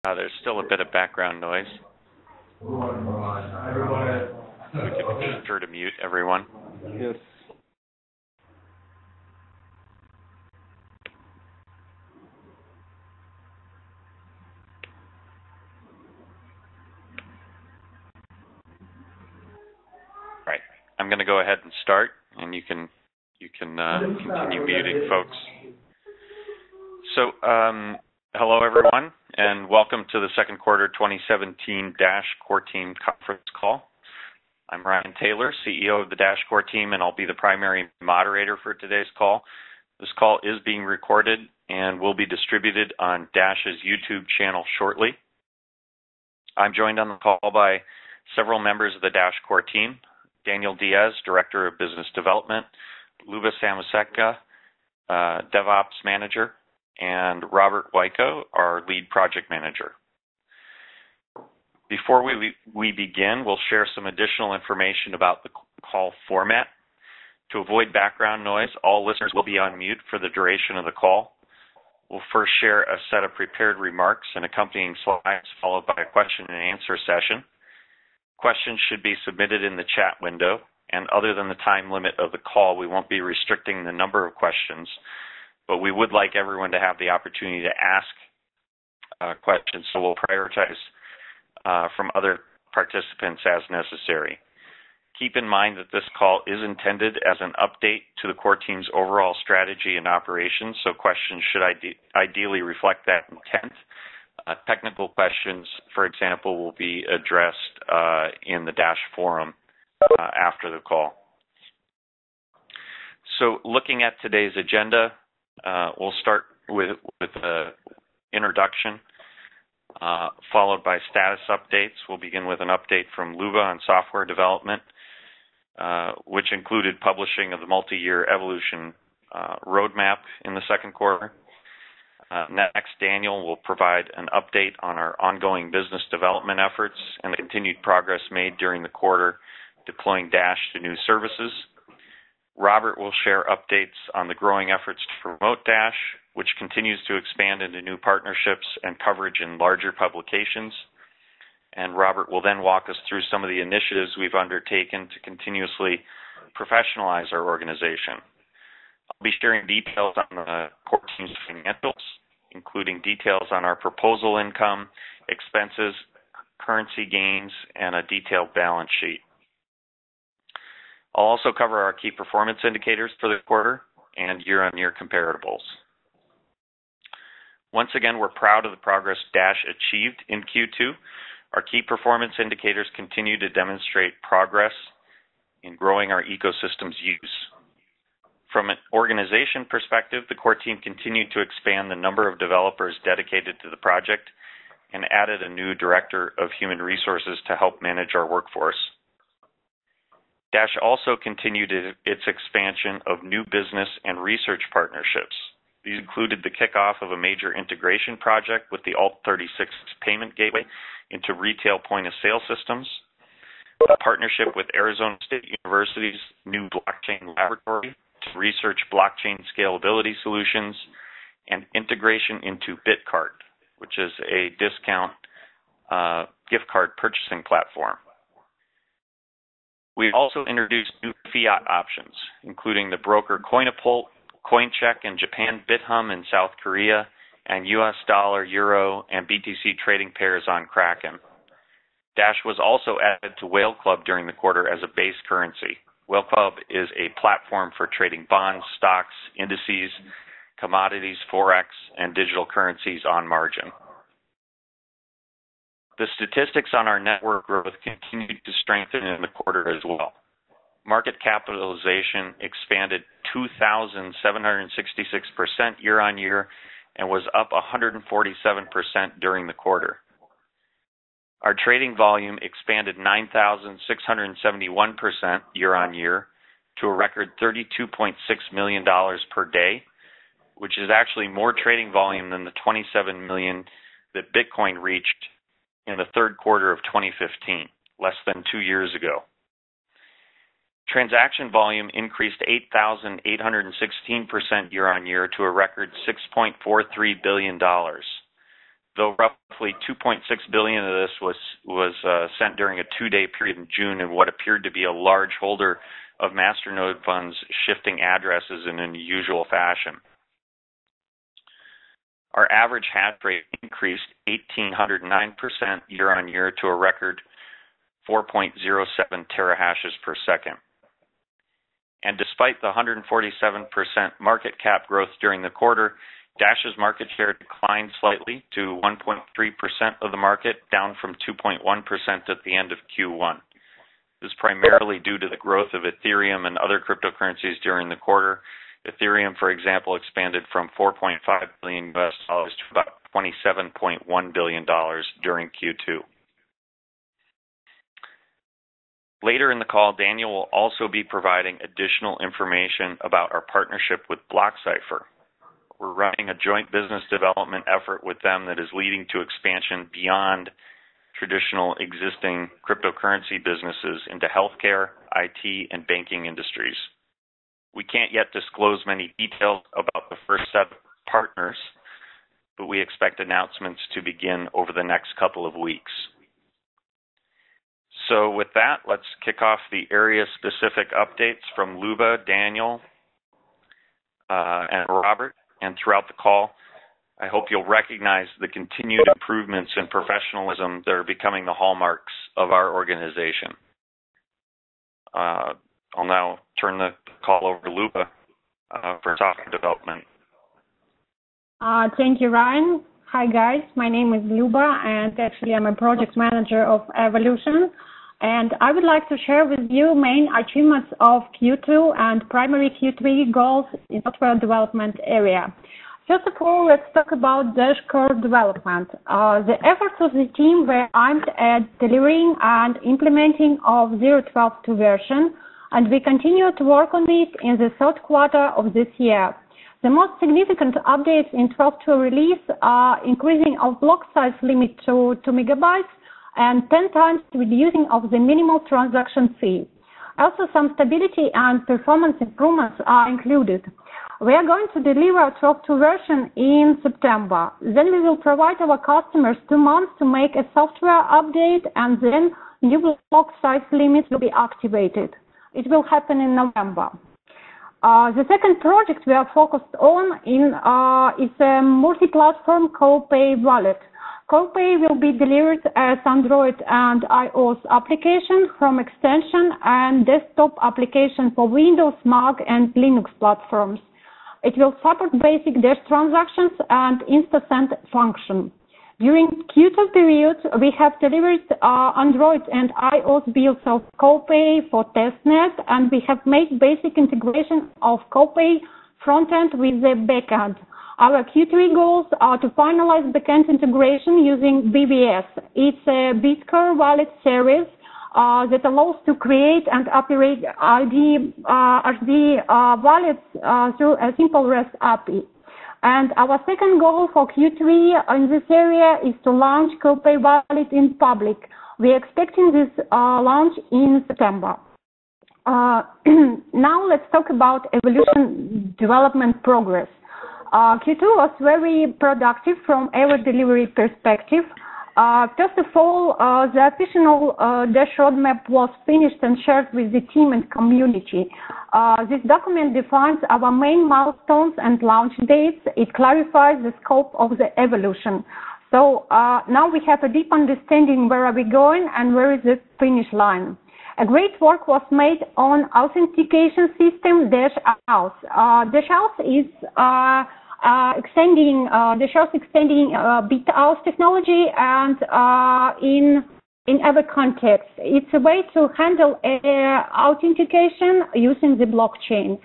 There's still a bit of background noise. We can be sure to mute everyone. Yes. Right. I'm going to go ahead and start, and you can continue muting, folks. So, hello everyone, and welcome to the second quarter 2017 Dash Core Team conference call. I'm Ryan Taylor, CEO of the Dash Core Team, and I'll be the primary moderator for today's call. This call is being recorded and will be distributed on Dash's YouTube channel shortly. I'm joined on the call by several members of the Dash Core Team: Daniel Diaz, Director of Business Development; Luba Samoseca, DevOps Manager; and Robert Wyko, our Lead Project Manager. Before we begin, we'll share some additional information about the call format. To avoid background noise, all listeners will be on mute for the duration of the call. We'll first share a set of prepared remarks and accompanying slides, followed by a question and answer session. Questions should be submitted in the chat window, and other than the time limit of the call, we won't be restricting the number of questions, but we would like everyone to have the opportunity to ask questions, so we'll prioritize from other participants as necessary. Keep in mind that this call is intended as an update to the core team's overall strategy and operations, so questions should ideally reflect that intent. Technical questions, for example, will be addressed in the Dash forum after the call. So looking at today's agenda, we'll start with the introduction, followed by status updates. We'll begin with an update from Luba on software development, which included publishing of the multi-year evolution roadmap in the second quarter. Next, Daniel will provide an update on our ongoing business development efforts and the continued progress made during the quarter deploying Dash to new services. Robert will share updates on the growing efforts to promote Dash, which continues to expand into new partnerships and coverage in larger publications. And Robert will then walk us through some of the initiatives we've undertaken to continuously professionalize our organization. I'll be sharing details on the core team's financials, including details on our proposal income, expenses, currency gains, and a detailed balance sheet. I'll also cover our key performance indicators for the quarter and year-on-year comparables. Once again, we're proud of the progress Dash achieved in Q2. Our key performance indicators continue to demonstrate progress in growing our ecosystem's use. From an organization perspective, the core team continued to expand the number of developers dedicated to the project and added a new director of human resources to help manage our workforce. Dash also continued its expansion of new business and research partnerships. These included the kickoff of a major integration project with the Alt36 payment gateway into retail point-of-sale systems, a partnership with Arizona State University's new blockchain laboratory to research blockchain scalability solutions, and integration into BitCart, which is a discount gift card purchasing platform. We also introduced new fiat options, including the broker Coinapult, Coincheck in Japan, BitHum in South Korea, and US dollar, euro, and BTC trading pairs on Kraken. Dash was also added to Whale Club during the quarter as a base currency. Whale Club is a platform for trading bonds, stocks, indices, commodities, forex, and digital currencies on margin. The statistics on our network growth continued to strengthen in the quarter as well. Market capitalization expanded 2,766% year-on-year and was up 147% during the quarter. Our trading volume expanded 9,671% year-on-year to a record $32.6 million per day, which is actually more trading volume than the 27 million that Bitcoin reached in the third quarter of 2015, less than 2 years ago. Transaction volume increased 8,816% year-on-year to a record $6.43 billion, though roughly roughly 2.6 billion of this was sent during a 2-day period in June in what appeared to be a large holder of masternode funds shifting addresses in an unusual fashion. Our average hash rate increased 1,809% year on year to a record 4.07 terahashes per second. And despite the 147% market cap growth during the quarter, Dash's market share declined slightly to 1.3% of the market, down from 2.1% at the end of Q1. This is primarily due to the growth of Ethereum and other cryptocurrencies during the quarter. Ethereum, for example, expanded from $4.5 billion US to about $27.1 billion during Q2. Later in the call, Daniel will also be providing additional information about our partnership with BlockCypher. We're running a joint business development effort with them that is leading to expansion beyond traditional existing cryptocurrency businesses into healthcare, IT, and banking industries. We can't yet disclose many details about the first set of partners, but we expect announcements to begin over the next couple of weeks. So with that, let's kick off the area-specific updates from Luba, Daniel, and Robert. And throughout the call, I hope you'll recognize the continued improvements in professionalism that are becoming the hallmarks of our organization. I'll now turn the call over to Luba for software development. Thank you, Ryan. Hi, guys. My name is Luba, and actually I'm a project manager of Evolution. And I would like to share with you main achievements of Q2 and primary Q3 goals in software development area. First of all, let's talk about Dash core development. The efforts of the team were aimed at delivering and implementing of 0.12.2 version, and we continue to work on it in the third quarter of this year. The most significant updates in 12.2 release are increasing of block size limit to 2 megabytes and 10 times reducing of the minimal transaction fee. Also, some stability and performance improvements are included. We are going to deliver 12.2 version in September. Then we will provide our customers 2 months to make a software update, and then new block size limits will be activated. It will happen in November. The second project we are focused on is a multi-platform CoPay wallet. CoPay will be delivered as Android and iOS application from extension and desktop application for Windows, Mac, and Linux platforms. It will support basic Dash transactions and InstaSend function. During Q2 period, we have delivered Android and iOS builds of CoPay for testnet, and we have made basic integration of CoPay frontend with the backend. Our Q3 goals are to finalize backend integration using BBS. It's a Bitcore wallet service that allows to create and operate RD wallets through a simple REST API. And our second goal for Q3 in this area is to launch CoPay wallet in public. We are expecting this launch in September. Now let's talk about Evolution development progress. Q2 was very productive from our delivery perspective. First of all, the official Dash roadmap was finished and shared with the team and community. This document defines our main milestones and launch dates. It clarifies the scope of the evolution. So now we have a deep understanding where are we going and where is the finish line. A great work was made on authentication system Dash Auth. Dash Auth is extending bit auth technology, and in every context, it's a way to handle authentication using the blockchain,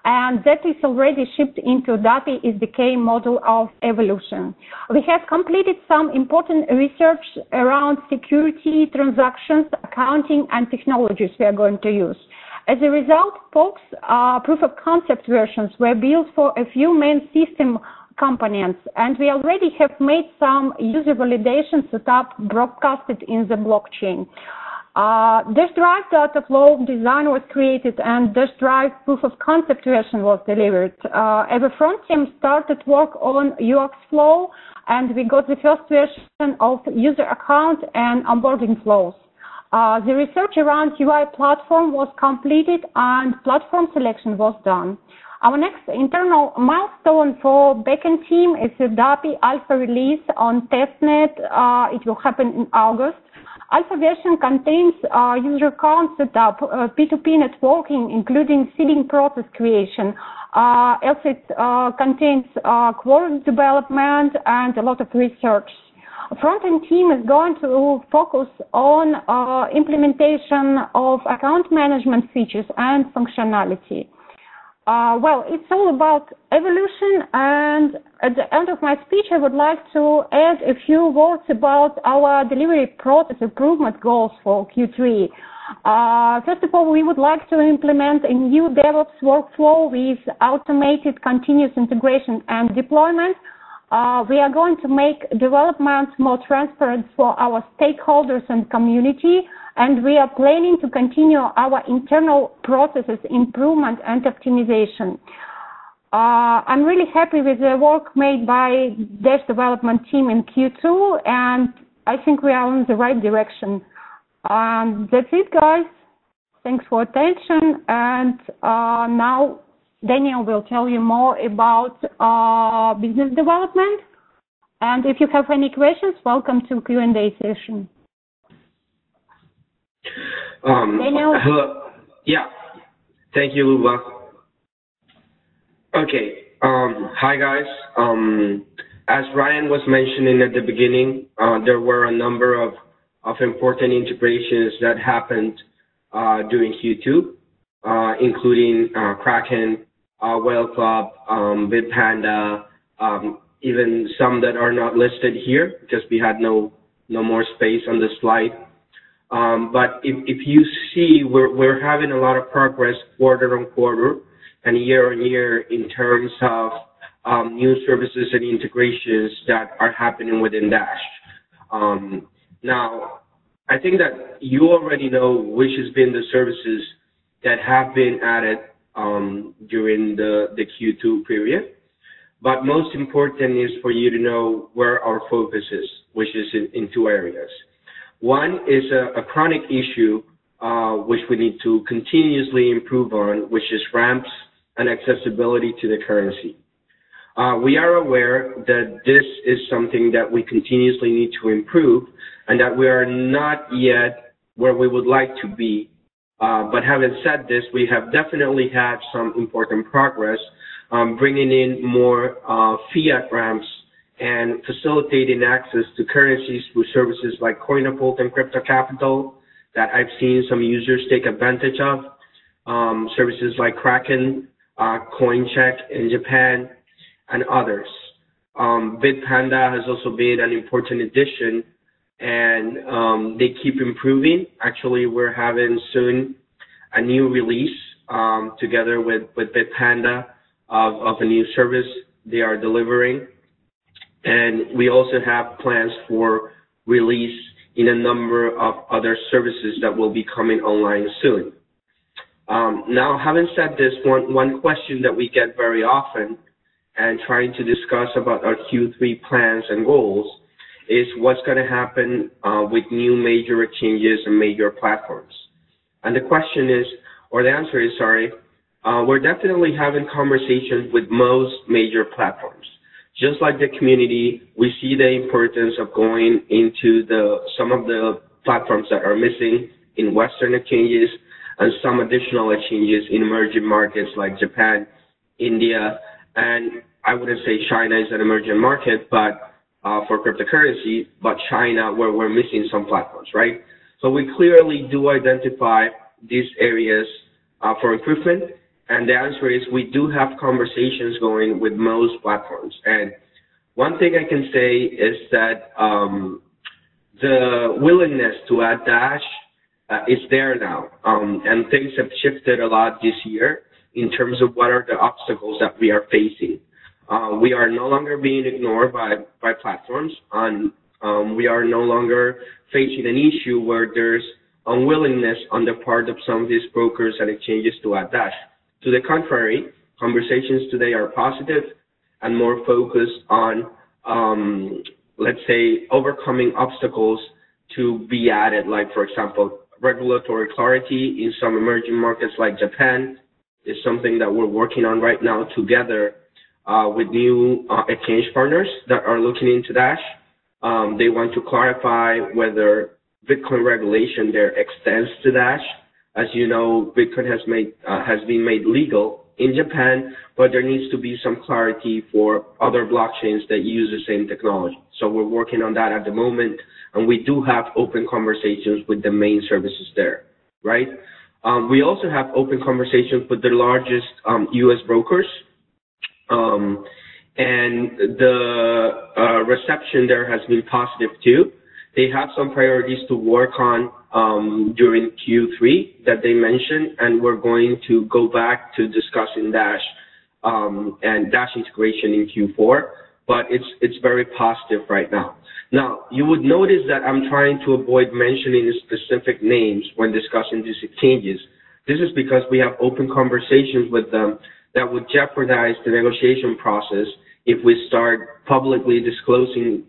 and that is already shipped into Data SDK module of Evolution. We have completed some important research around security, transactions, accounting, and technologies we are going to use. As a result, POCs, proof of concept versions, were built for a few main system components, and we already have made some user validation set up broadcasted in the blockchain. Dash drive data flow design was created and dash drive proof of concept version was delivered. Our front team started work on UX flow, and we got the first version of user account and onboarding flows. The research around UI platform was completed and platform selection was done. Our next internal milestone for backend team is the DAPI alpha release on testnet. It will happen in August. Alpha version contains user account setup, P2P networking, including seeding process creation. Else it contains query development and a lot of research. Front-end team is going to focus on implementation of account management features and functionality. Well, it's all about evolution, and at the end of my speech, I would like to add a few words about our delivery process improvement goals for Q3. First of all, we would like to implement a new DevOps workflow with automated continuous integration and deployment. We are going to make development more transparent for our stakeholders and community, and we are planning to continue our internal processes improvement and optimization. I'm really happy with the work made by Dash development team in Q2, and I think we are on the right direction. That's it, guys. Thanks for attention, and now Daniel will tell you more about business development. And if you have any questions, welcome to Q&A session. Daniel? Hello. Yeah. Thank you, Luba. Okay. Hi, guys. As Ryan was mentioning at the beginning, there were a number of important integrations that happened during Q2, including Kraken, Whale Club, Bitpanda, even some that are not listed here because we had no more space on the slide. But if you see, we're having a lot of progress quarter on quarter and year on year in terms of new services and integrations that are happening within Dash. Now, I think that you already know which has been the services that have been added during the Q2 period. But most important is for you to know where our focus is, which is in two areas. One is a chronic issue which we need to continuously improve on, which is ramps and accessibility to the currency. We are aware that this is something that we continuously need to improve and that we are not yet where we would like to be. But having said this, we have definitely had some important progress bringing in more fiat ramps and facilitating access to currencies through services like Coinapult and Crypto Capital that I've seen some users take advantage of, services like Kraken, CoinCheck in Japan, and others. Bitpanda has also been an important addition, and they keep improving. Actually, we're having soon a new release together with Bitpanda of a new service they are delivering. And we also have plans for release in a number of other services that will be coming online soon. Now, having said this, one question that we get very often and trying to discuss about our Q3 plans and goals is what's going to happen with new major exchanges and major platforms. And the question is, or the answer is, sorry, we're definitely having conversations with most major platforms. Just like the community, we see the importance of going into some of the platforms that are missing in Western exchanges and some additional exchanges in emerging markets like Japan, India, and I wouldn't say China is an emerging market, but for cryptocurrency, but China where we're missing some platforms, right? So we clearly do identify these areas for improvement. And the answer is we do have conversations going with most platforms. And one thing I can say is that the willingness to add Dash is there now. And things have shifted a lot this year in terms of what are the obstacles that we are facing. We are no longer being ignored by platforms, and we are no longer facing an issue where there's unwillingness on the part of some of these brokers and exchanges to add Dash. To the contrary, conversations today are positive and more focused on, let's say, overcoming obstacles to be added, like, for example, regulatory clarity in some emerging markets like Japan is something that we're working on right now together with new exchange partners that are looking into Dash. They want to clarify whether Bitcoin regulation there extends to Dash. As you know, Bitcoin has been made legal in Japan, but there needs to be some clarity for other blockchains that use the same technology. So we're working on that at the moment, and we do have open conversations with the main services there, right? We also have open conversations with the largest U.S. brokers, and the reception there has been positive too. They have some priorities to work on during Q3 that they mentioned, and we're going to go back to discussing Dash and Dash integration in Q4, but it's very positive right now. Now, you would notice that I'm trying to avoid mentioning specific names when discussing these exchanges. This is because we have open conversations with them that would jeopardize the negotiation process if we start publicly disclosing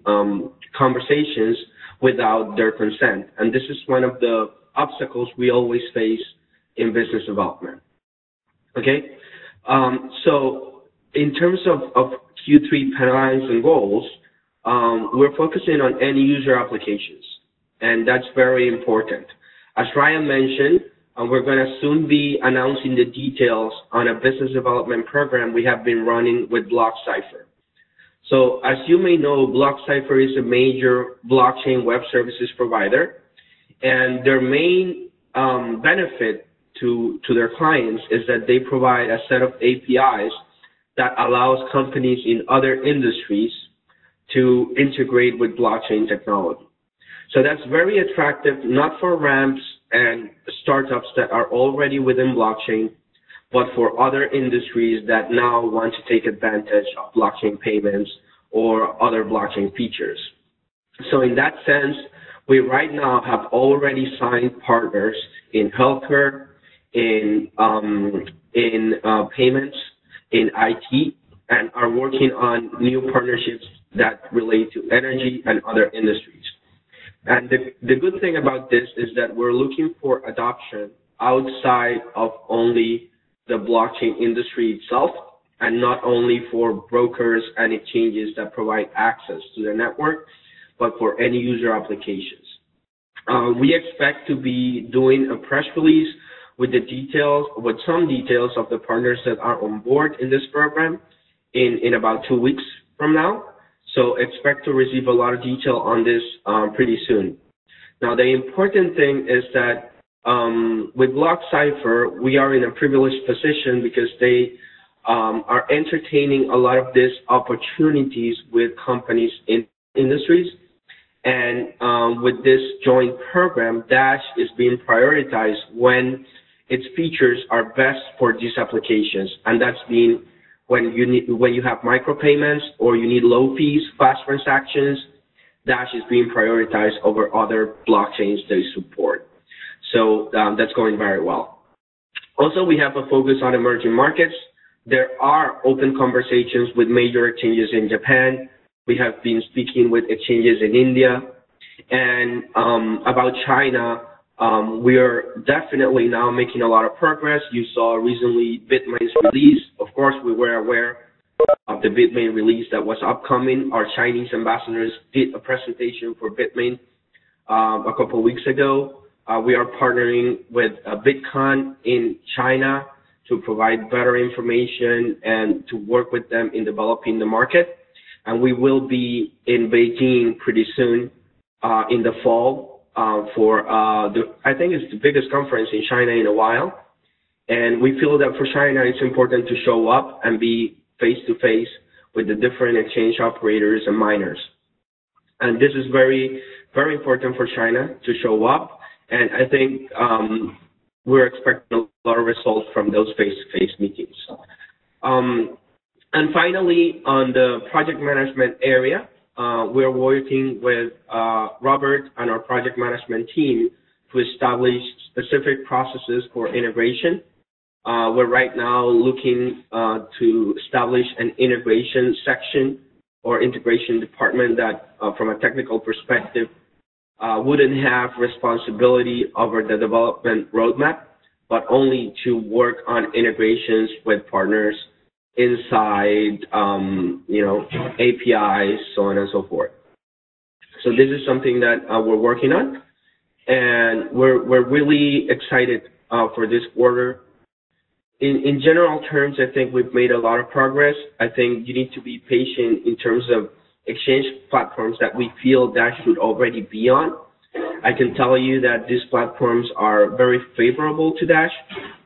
conversations without their consent. And this is one of the obstacles we always face in business development. Okay? So in terms of Q3 plans and goals, we're focusing on end user applications, and that's very important. As Ryan mentioned, we're going to soon be announcing the details on a business development program we have been running with BlockCypher. So as you may know, BlockCypher is a major blockchain web services provider, and their main benefit to their clients is that they provide a set of APIs that allows companies in other industries to integrate with blockchain technology. So that's very attractive, not for ramps and startups that are already within blockchain, but for other industries that now want to take advantage of blockchain payments or other blockchain features. So in that sense, we right now have already signed partners in healthcare, in payments, in IT, and are working on new partnerships that relate to energy and other industries. And the good thing about this is that we're looking for adoption outside of only the blockchain industry itself, and not only for brokers and exchanges that provide access to the network, but for end user applications. We expect to be doing a press release with some details of the partners that are on board in this program in about 2 weeks from now. So expect to receive a lot of detail on this pretty soon. Now, the important thing is that with BlockCypher, we are in a privileged position because they are entertaining a lot of these opportunities with companies in industries. And with this joint program, Dash is being prioritized when its features are best for these applications. And that's been when you have micropayments or you need low fees, fast transactions, Dash is being prioritized over other blockchains they support. So that's going very well. Also, we have a focus on emerging markets. There are open conversations with major exchanges in Japan. We have been speaking with exchanges in India. And about China, we are definitely now making a lot of progress. You saw recently Bitmain's release. Of course, we were aware of the Bitmain release that was upcoming. Our Chinese ambassadors did a presentation for Bitmain a couple of weeks ago. We are partnering with BitCon in China to provide better information and to work with them in developing the market. And we will be in Beijing pretty soon in the fall for I think it's the biggest conference in China in a while. And we feel that for China, it's important to show up and be face-to-face with the different exchange operators and miners. And this is very, very important for China to show up. And I think we're expecting a lot of results from those face-to-face meetings. And finally, on the project management area, we're working with Robert and our project management team to establish specific processes for integration. We're right now looking to establish an integration section or integration department that, from a technical perspective, wouldn't have responsibility over the development roadmap, but only to work on integrations with partners inside, APIs, so on and so forth. So this is something that we're working on, and we're really excited for this quarter. In general terms, I think we've made a lot of progress. I think you need to be patient in terms of exchange platforms that we feel Dash should already be on. I can tell you that these platforms are very favorable to Dash,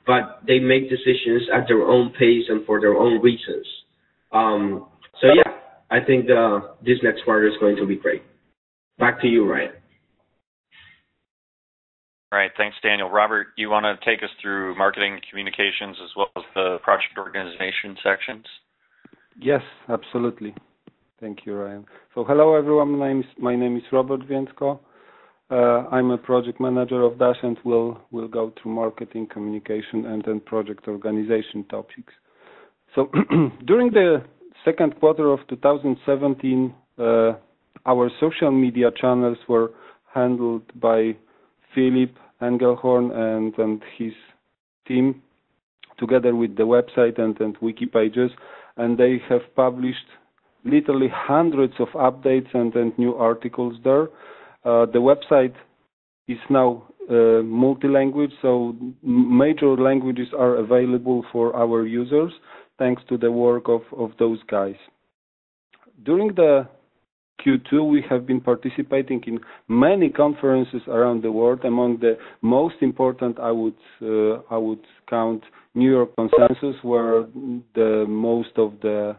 but they make decisions at their own pace and for their own reasons. So yeah, I think this next quarter is going to be great. Back to you, Ryan. All right, thanks, Daniel. Robert, you want to take us through marketing and communications as well as the project organization sections? Yes, absolutely. Thank you, Ryan. So hello, everyone. My name is Robert Więcko. I'm a project manager of Dash, and we'll go through marketing, communication, and then project organization topics. So during the second quarter of 2017, our social media channels were handled by Philip Engelhorn and his team, together with the website and wiki pages, and they have published literally hundreds of updates and new articles there. The website is now multi-language, so major languages are available for our users, thanks to the work of those guys. During the Q2, we have been participating in many conferences around the world. Among the most important, I would count New York Consensus, where the most of the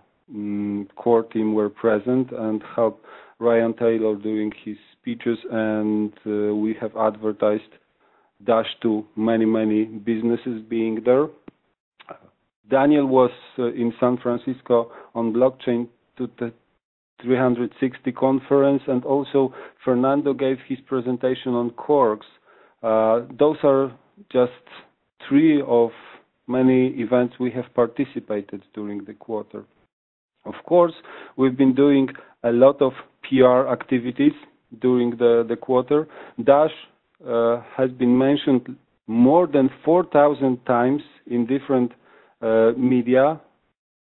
core team were present and helped Ryan Taylor doing his speeches, and we have advertised Dash to many businesses being there. Daniel was in San Francisco on Blockchain 360 conference, and also Fernando gave his presentation on Quarks. Those are just three of many events we have participated during the quarter. Of course, we've been doing a lot of PR activities during the quarter. Dash has been mentioned more than 4,000 times in different media,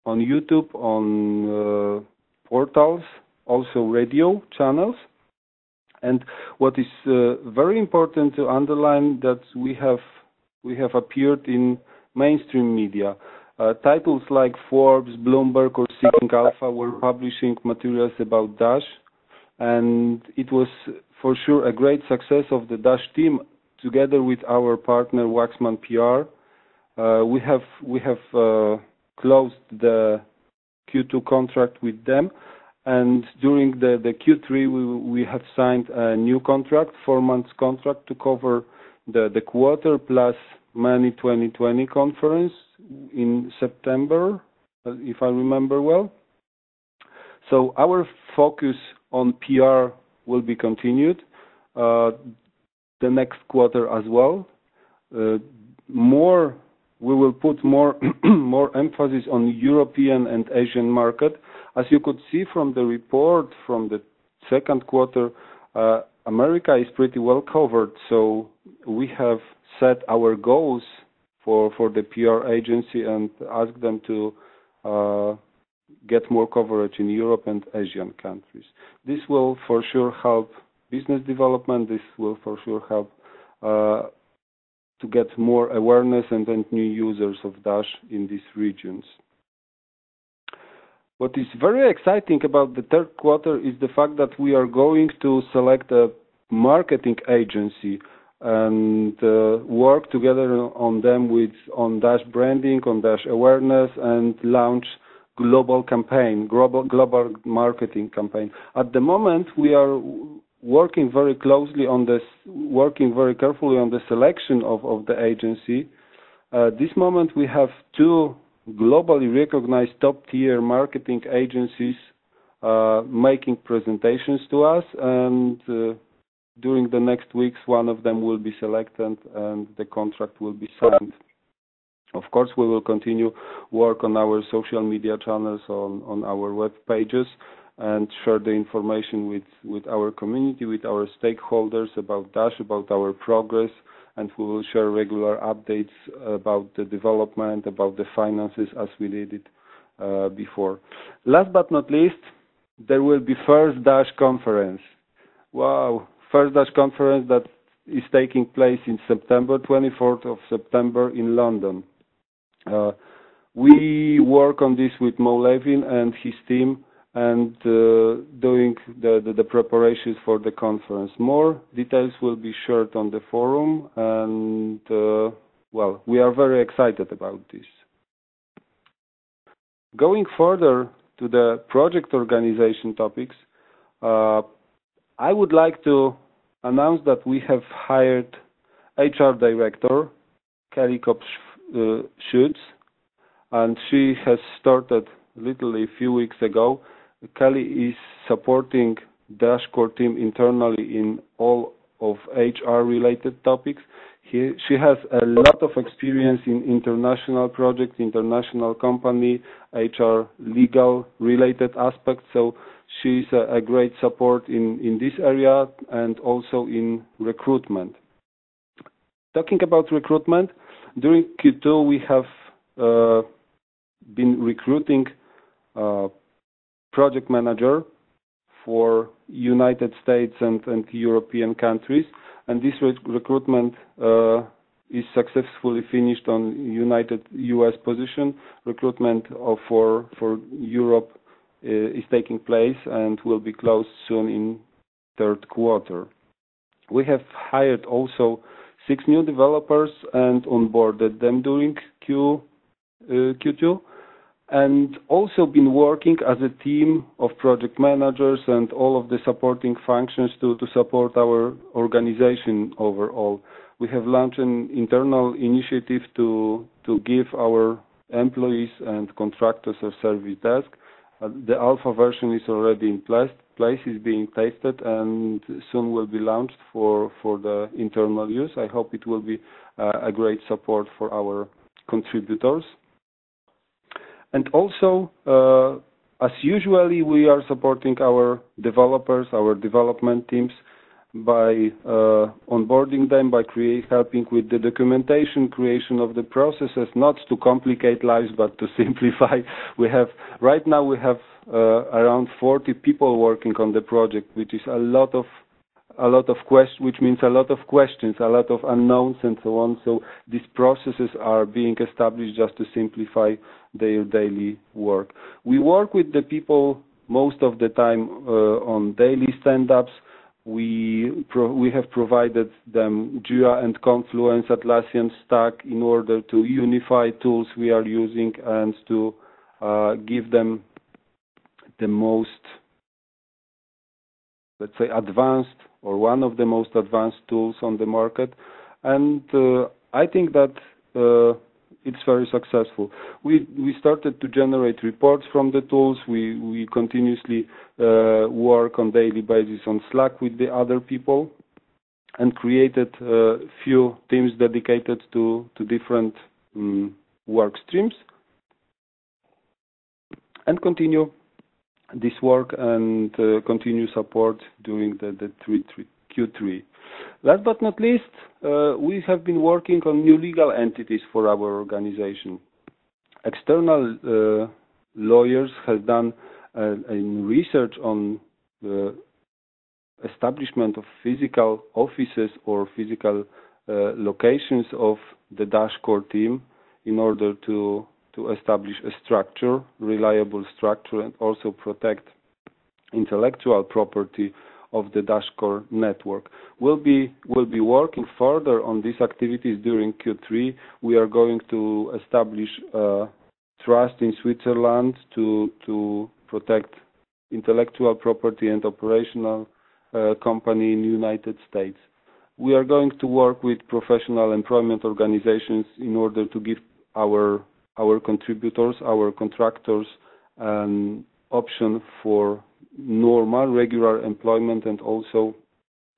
on YouTube, on portals, also radio channels. And what is very important to underline, that we have appeared in mainstream media. Titles like Forbes, Bloomberg, or Seeking Alpha were publishing materials about Dash, and it was for sure a great success of the Dash team together with our partner Waxman PR. We have closed the Q2 contract with them, and during the Q3 we have signed a new contract, 4 months contract, to cover the quarter plus Mani 2020 conference in September, if I remember well. So our focus on PR will be continued the next quarter as well. We will put more emphasis on European and Asian market. As you could see from the report from the second quarter, America is pretty well covered, so we have set our goals for the PR agency and asked them to get more coverage in Europe and Asian countries. This will for sure help business development. This will for sure help to get more awareness and new users of Dash in these regions. What is very exciting about the third quarter is the fact that we are going to select a marketing agency and work together on Dash branding, on Dash awareness, and launch global marketing campaign. At the moment, we are working very carefully on the selection of the agency. This moment, we have 2 globally recognized top-tier marketing agencies making presentations to us, and during the next weeks, one of them will be selected and the contract will be signed. Of course, we will continue work on our social media channels, on our web pages, and share the information with our community, with our stakeholders about Dash, about our progress, and we will share regular updates about the development, about the finances as we did it before. Last but not least, there will be first Dash conference. Wow, first Dash conference that is taking place in September, 24th of September in London. We work on this with Mo Levin and his team, and doing the preparations for the conference. More details will be shared on the forum, and well, we are very excited about this. Going further to the project organization topics, I would like to announce that we have hired HR Director, Kelly Kopp-Schutz, and she has started literally a few weeks ago. Kelly is supporting Dash core team internally in all of HR-related topics. She has a lot of experience in international projects, international company, HR, legal-related aspects, so she's a great support in this area and also in recruitment. Talking about recruitment, during Q2 we have been recruiting project manager for United States and European countries, and this recruitment is successfully finished on United US position. Recruitment for Europe is taking place and will be closed soon in third quarter. We have hired also 6 new developers and onboarded them during Q2. And also been working as a team of project managers and all of the supporting functions to support our organization overall. We have launched an internal initiative to give our employees and contractors a service desk. The alpha version is already in place, is being tested, and soon will be launched for the internal use. I hope it will be a great support for our contributors. And also, as usually, we are supporting our developers, our development teams, by onboarding them, by helping with the documentation, creation of the processes, not to complicate lives, but to simplify. Right now we have around 40 people working on the project, which is a lot of questions, which means a lot of questions, a lot of unknowns, and so on. So these processes are being established just to simplify their daily work. We work with the people most of the time on daily stand-ups. We have provided them Jira and Confluence, Atlassian Stack in order to unify tools we are using and to give them the most, let's say, advanced or one of the most advanced tools on the market. And I think that it's very successful. We started to generate reports from the tools. We continuously work on daily basis on Slack with the other people, and created few teams dedicated to different work streams, and continue this work and continue support during the Q3. Last but not least, we have been working on new legal entities for our organization. External lawyers have done research on the establishment of physical offices or physical locations of the Dash core team in order to establish a structure, reliable structure, and also protect intellectual property of the Dash core network. We'll be working further on these activities during Q3. We are going to establish a trust in Switzerland to protect intellectual property and operational company in the United States. We are going to work with professional employment organizations in order to give our contributors, our contractors, an option for normal, regular employment, and also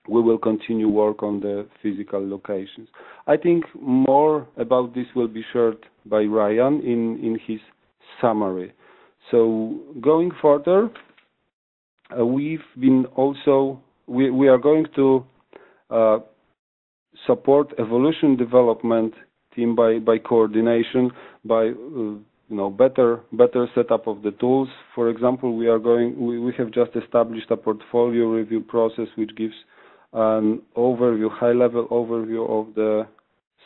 we will continue work on the physical locations. I think more about this will be shared by Ryan in his summary. So going further, we are going to support evolution development team by coordination, by better setup of the tools. For example, we have just established a portfolio review process which gives an overview, high-level overview of the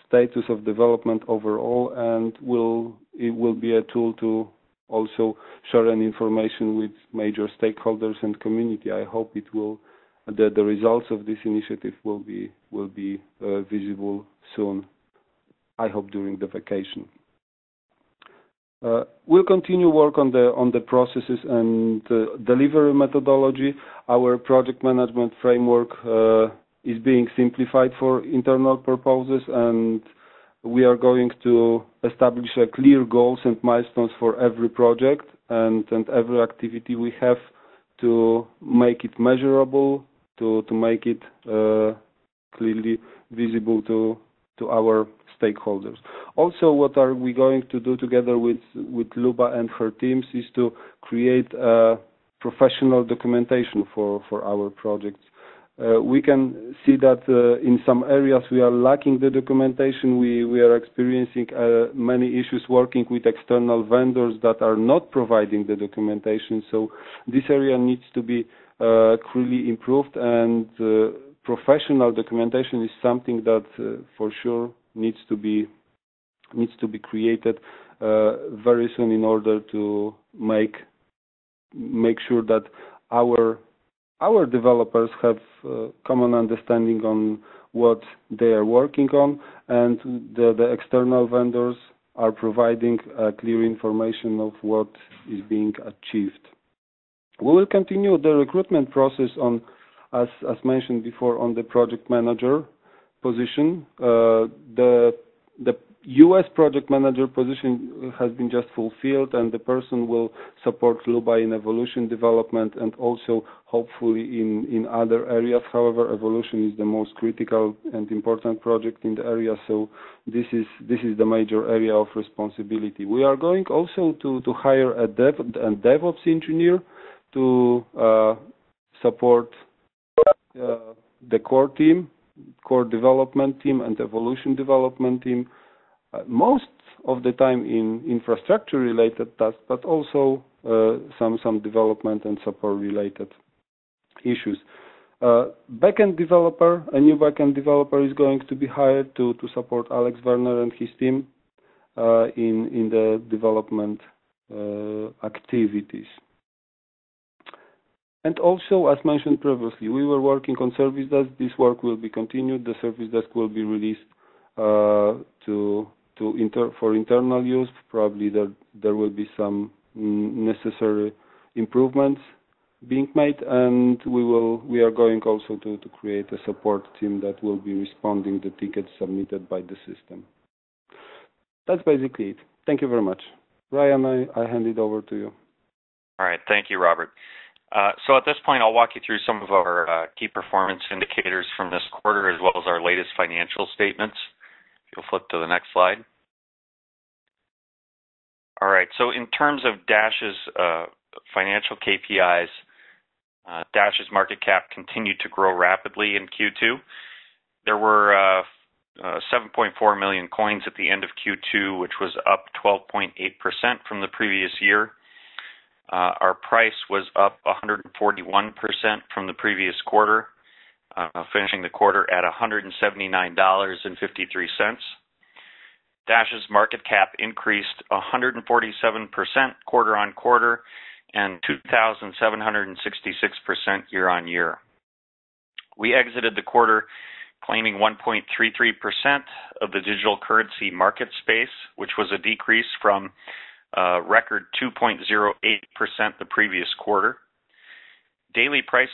status of development overall, and it will be a tool to also share an information with major stakeholders and community. I hope the results of this initiative will be visible soon. I hope during the vacation. We'll continue work on the processes and delivery methodology. Our project management framework is being simplified for internal purposes, and we are going to establish clear goals and milestones for every project and every activity we have to make it measurable, to make it clearly visible to our stakeholders. Also, what are we going to do together with Luba and her teams is to create a professional documentation for our projects. We can see that in some areas we are lacking the documentation. We are experiencing many issues working with external vendors that are not providing the documentation. So this area needs to be clearly improved, and professional documentation is something that for sure needs to be created very soon in order to make sure that our developers have common understanding on what they are working on, and the external vendors are providing clear information of what is being achieved. We will continue the recruitment process on, as mentioned before, on the project manager position. The US project manager position has been just fulfilled, and the person will support Luba in evolution development and also hopefully in other areas. However, evolution is the most critical and important project in the area, so this is the major area of responsibility. We are going also to hire a DevOps engineer to support the core development team and evolution development team, most of the time in infrastructure related tasks, but also some development and support related issues. Backend developer, a new backend developer is going to be hired to support Alex Werner and his team in the development activities. And also, as mentioned previously, we were working on service desk. This work will be continued. The service desk will be released for internal use. Probably there will be some necessary improvements being made, and we are going also to create a support team that will be responding to tickets submitted by the system. That's basically it. Thank you very much. Ryan, I hand it over to you. All right. Thank you, Robert. So at this point, I'll walk you through some of our key performance indicators from this quarter, as well as our latest financial statements. If you'll flip to the next slide. All right, so in terms of Dash's financial KPIs, Dash's market cap continued to grow rapidly in Q2. There were 7.4 million coins at the end of Q2, which was up 12.8% from the previous year. Our price was up 141% from the previous quarter, finishing the quarter at $179.53. Dash's market cap increased 147% quarter on quarter and 2,766% year on year. We exited the quarter claiming 1.33% of the digital currency market space, which was a decrease from record 2.08% the previous quarter. Daily price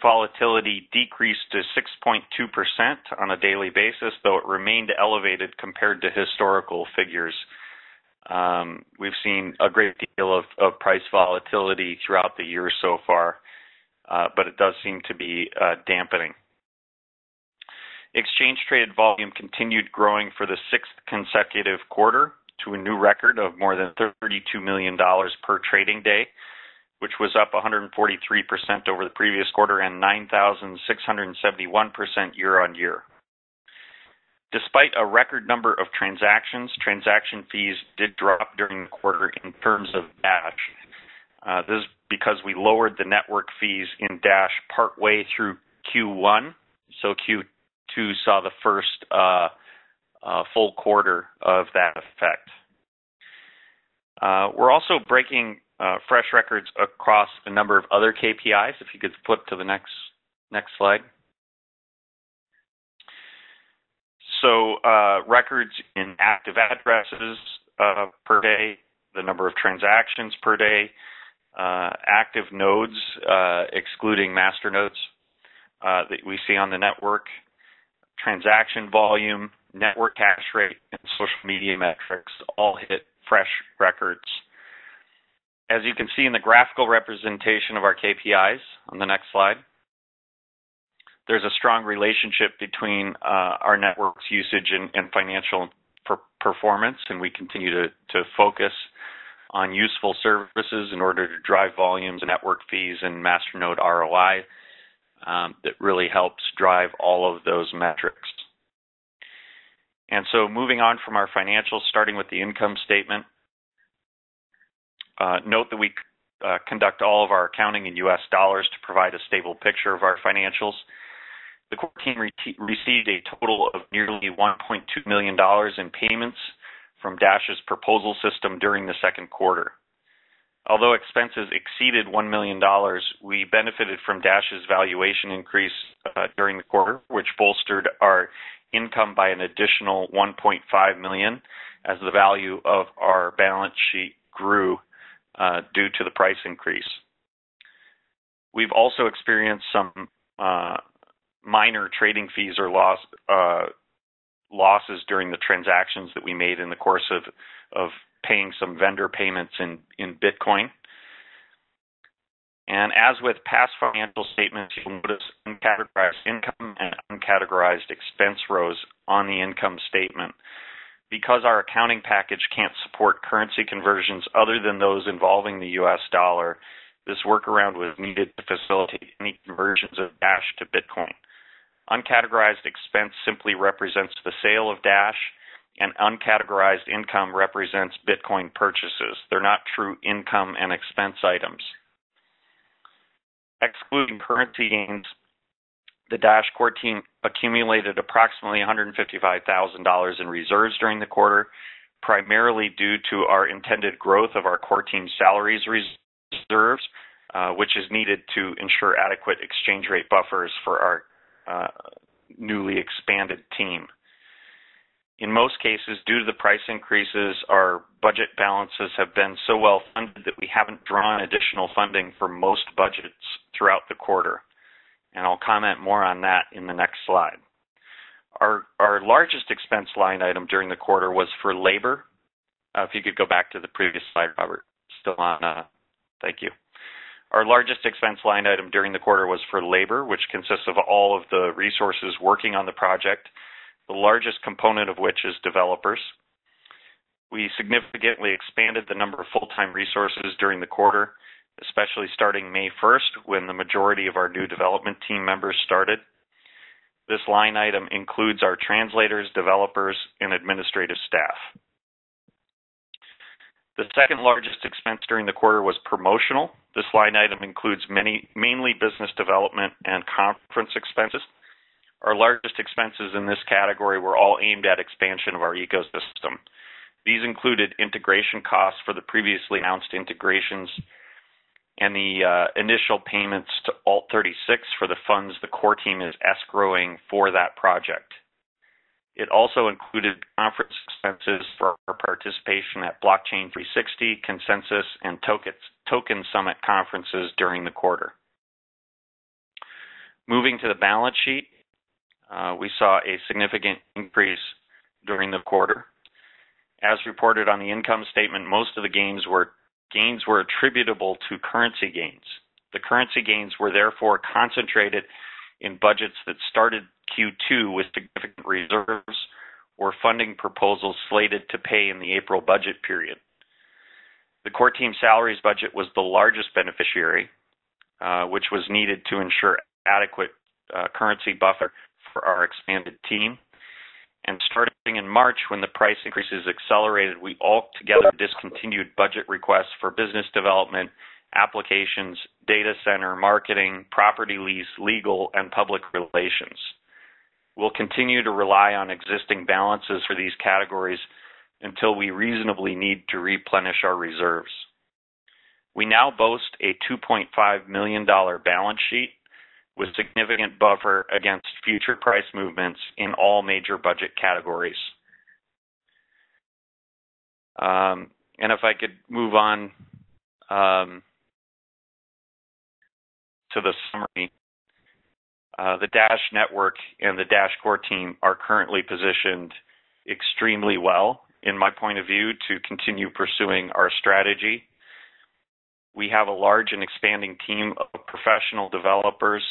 volatility decreased to 6.2% on a daily basis, though it remained elevated compared to historical figures. We've seen a great deal of price volatility throughout the year so far, but it does seem to be dampening. Exchange traded volume continued growing for the sixth consecutive quarter to a new record of more than $32 million per trading day, which was up 143% over the previous quarter and 9,671% year on year. Despite a record number of transactions, transaction fees did drop during the quarter in terms of Dash. This is because we lowered the network fees in Dash partway through Q1, so Q2 saw the first full quarter of that effect. We're also breaking fresh records across a number of other KPIs. If you could flip to the next slide. So records in active addresses per day, the number of transactions per day, active nodes, excluding master nodes that we see on the network, transaction volume, network hash rate, and social media metrics all hit fresh records. As you can see in the graphical representation of our KPIs on the next slide, there's a strong relationship between our network's usage and financial performance, and we continue to focus on useful services in order to drive volumes, network fees, and masternode ROI that really helps drive all of those metrics. And so moving on from our financials, starting with the income statement, note that we conduct all of our accounting in US dollars to provide a stable picture of our financials. The core team received a total of nearly $1.2 million in payments from Dash's proposal system during the second quarter. Although expenses exceeded $1 million, we benefited from Dash's valuation increase during the quarter, which bolstered our income by an additional $1.5 million as the value of our balance sheet grew due to the price increase. We've also experienced some minor trading fees or losses during the transactions that we made in the course of paying some vendor payments in Bitcoin. And as with past financial statements, you'll notice uncategorized income and uncategorized expense rows on the income statement. Because our accounting package can't support currency conversions other than those involving the US dollar, this workaround was needed to facilitate any conversions of Dash to Bitcoin. Uncategorized expense simply represents the sale of Dash, and uncategorized income represents Bitcoin purchases. They're not true income and expense items. Excluding currency gains, the Dash core team accumulated approximately $155,000 in reserves during the quarter, primarily due to our intended growth of our core team salaries reserves, which is needed to ensure adequate exchange rate buffers for our newly expanded team. In most cases, due to the price increases, our budget balances have been so well funded that we haven't drawn additional funding for most budgets throughout the quarter. And I'll comment more on that in the next slide. Our largest expense line item during the quarter was for labor. If you could go back to the previous slide, Robert. Still on. Thank you. Our largest expense line item during the quarter was for labor, which consists of all of the resources working on the project, the largest component of which is developers. We significantly expanded the number of full-time resources during the quarter, especially starting May 1st, when the majority of our new development team members started. This line item includes our translators, developers, and administrative staff. The second largest expense during the quarter was promotional. This line item includes mainly business development and conference expenses. Our largest expenses in this category were all aimed at expansion of our ecosystem. These included integration costs for the previously announced integrations and the initial payments to Alt36 for the funds the core team is escrowing for that project. It also included conference expenses for our participation at Blockchain 360, Consensus, and Token Summit conferences during the quarter. Moving to the balance sheet, we saw a significant increase during the quarter. As reported on the income statement, most of the gains were attributable to currency gains. The currency gains were therefore concentrated in budgets that started Q2 with significant reserves or funding proposals slated to pay in the April budget period. The core team salaries budget was the largest beneficiary, which was needed to ensure adequate currency buffer for our expanded team. And starting in March, when the price increases accelerated, we altogether discontinued budget requests for business development, applications, data center, marketing, property lease, legal, and public relations. We'll continue to rely on existing balances for these categories until we reasonably need to replenish our reserves. We now boast a $2.5 million balance sheet with significant buffer against future price movements in all major budget categories. And if I could move on to the summary, the Dash network and the Dash core team are currently positioned extremely well, in my point of view, to continue pursuing our strategy. We have a large and expanding team of professional developers,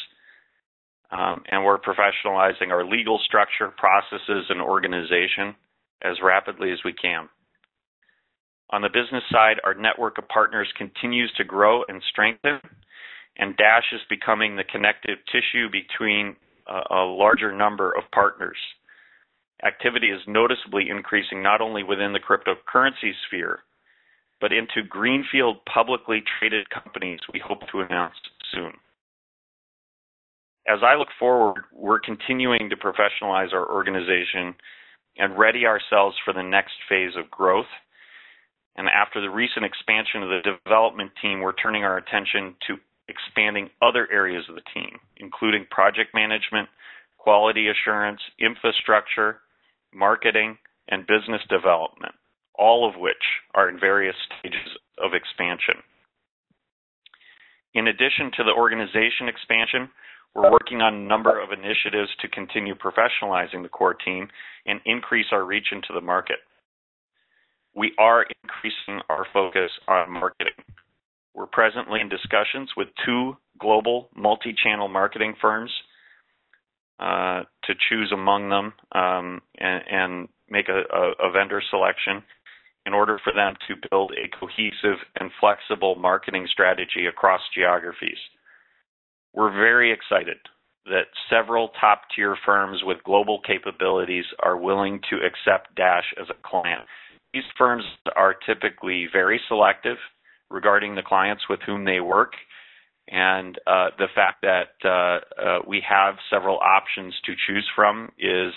and we're professionalizing our legal structure, processes, and organization as rapidly as we can. On the business side, our network of partners continues to grow and strengthen, and Dash is becoming the connective tissue between a larger number of partners. Activity is noticeably increasing not only within the cryptocurrency sphere, but into greenfield publicly traded companies we hope to announce soon. As I look forward, we're continuing to professionalize our organization and ready ourselves for the next phase of growth. And after the recent expansion of the development team, we're turning our attention to expanding other areas of the team, including project management, quality assurance, infrastructure, marketing, and business development, all of which are in various stages of expansion. In addition to the organization expansion, we're working on a number of initiatives to continue professionalizing the core team and increase our reach into the market. We are increasing our focus on marketing. We're presently in discussions with 2 global multi-channel marketing firms to choose among them and make a vendor selection in order for them to build a cohesive and flexible marketing strategy across geographies. We're very excited that several top-tier firms with global capabilities are willing to accept Dash as a client. These firms are typically very selective regarding the clients with whom they work, and the fact that we have several options to choose from is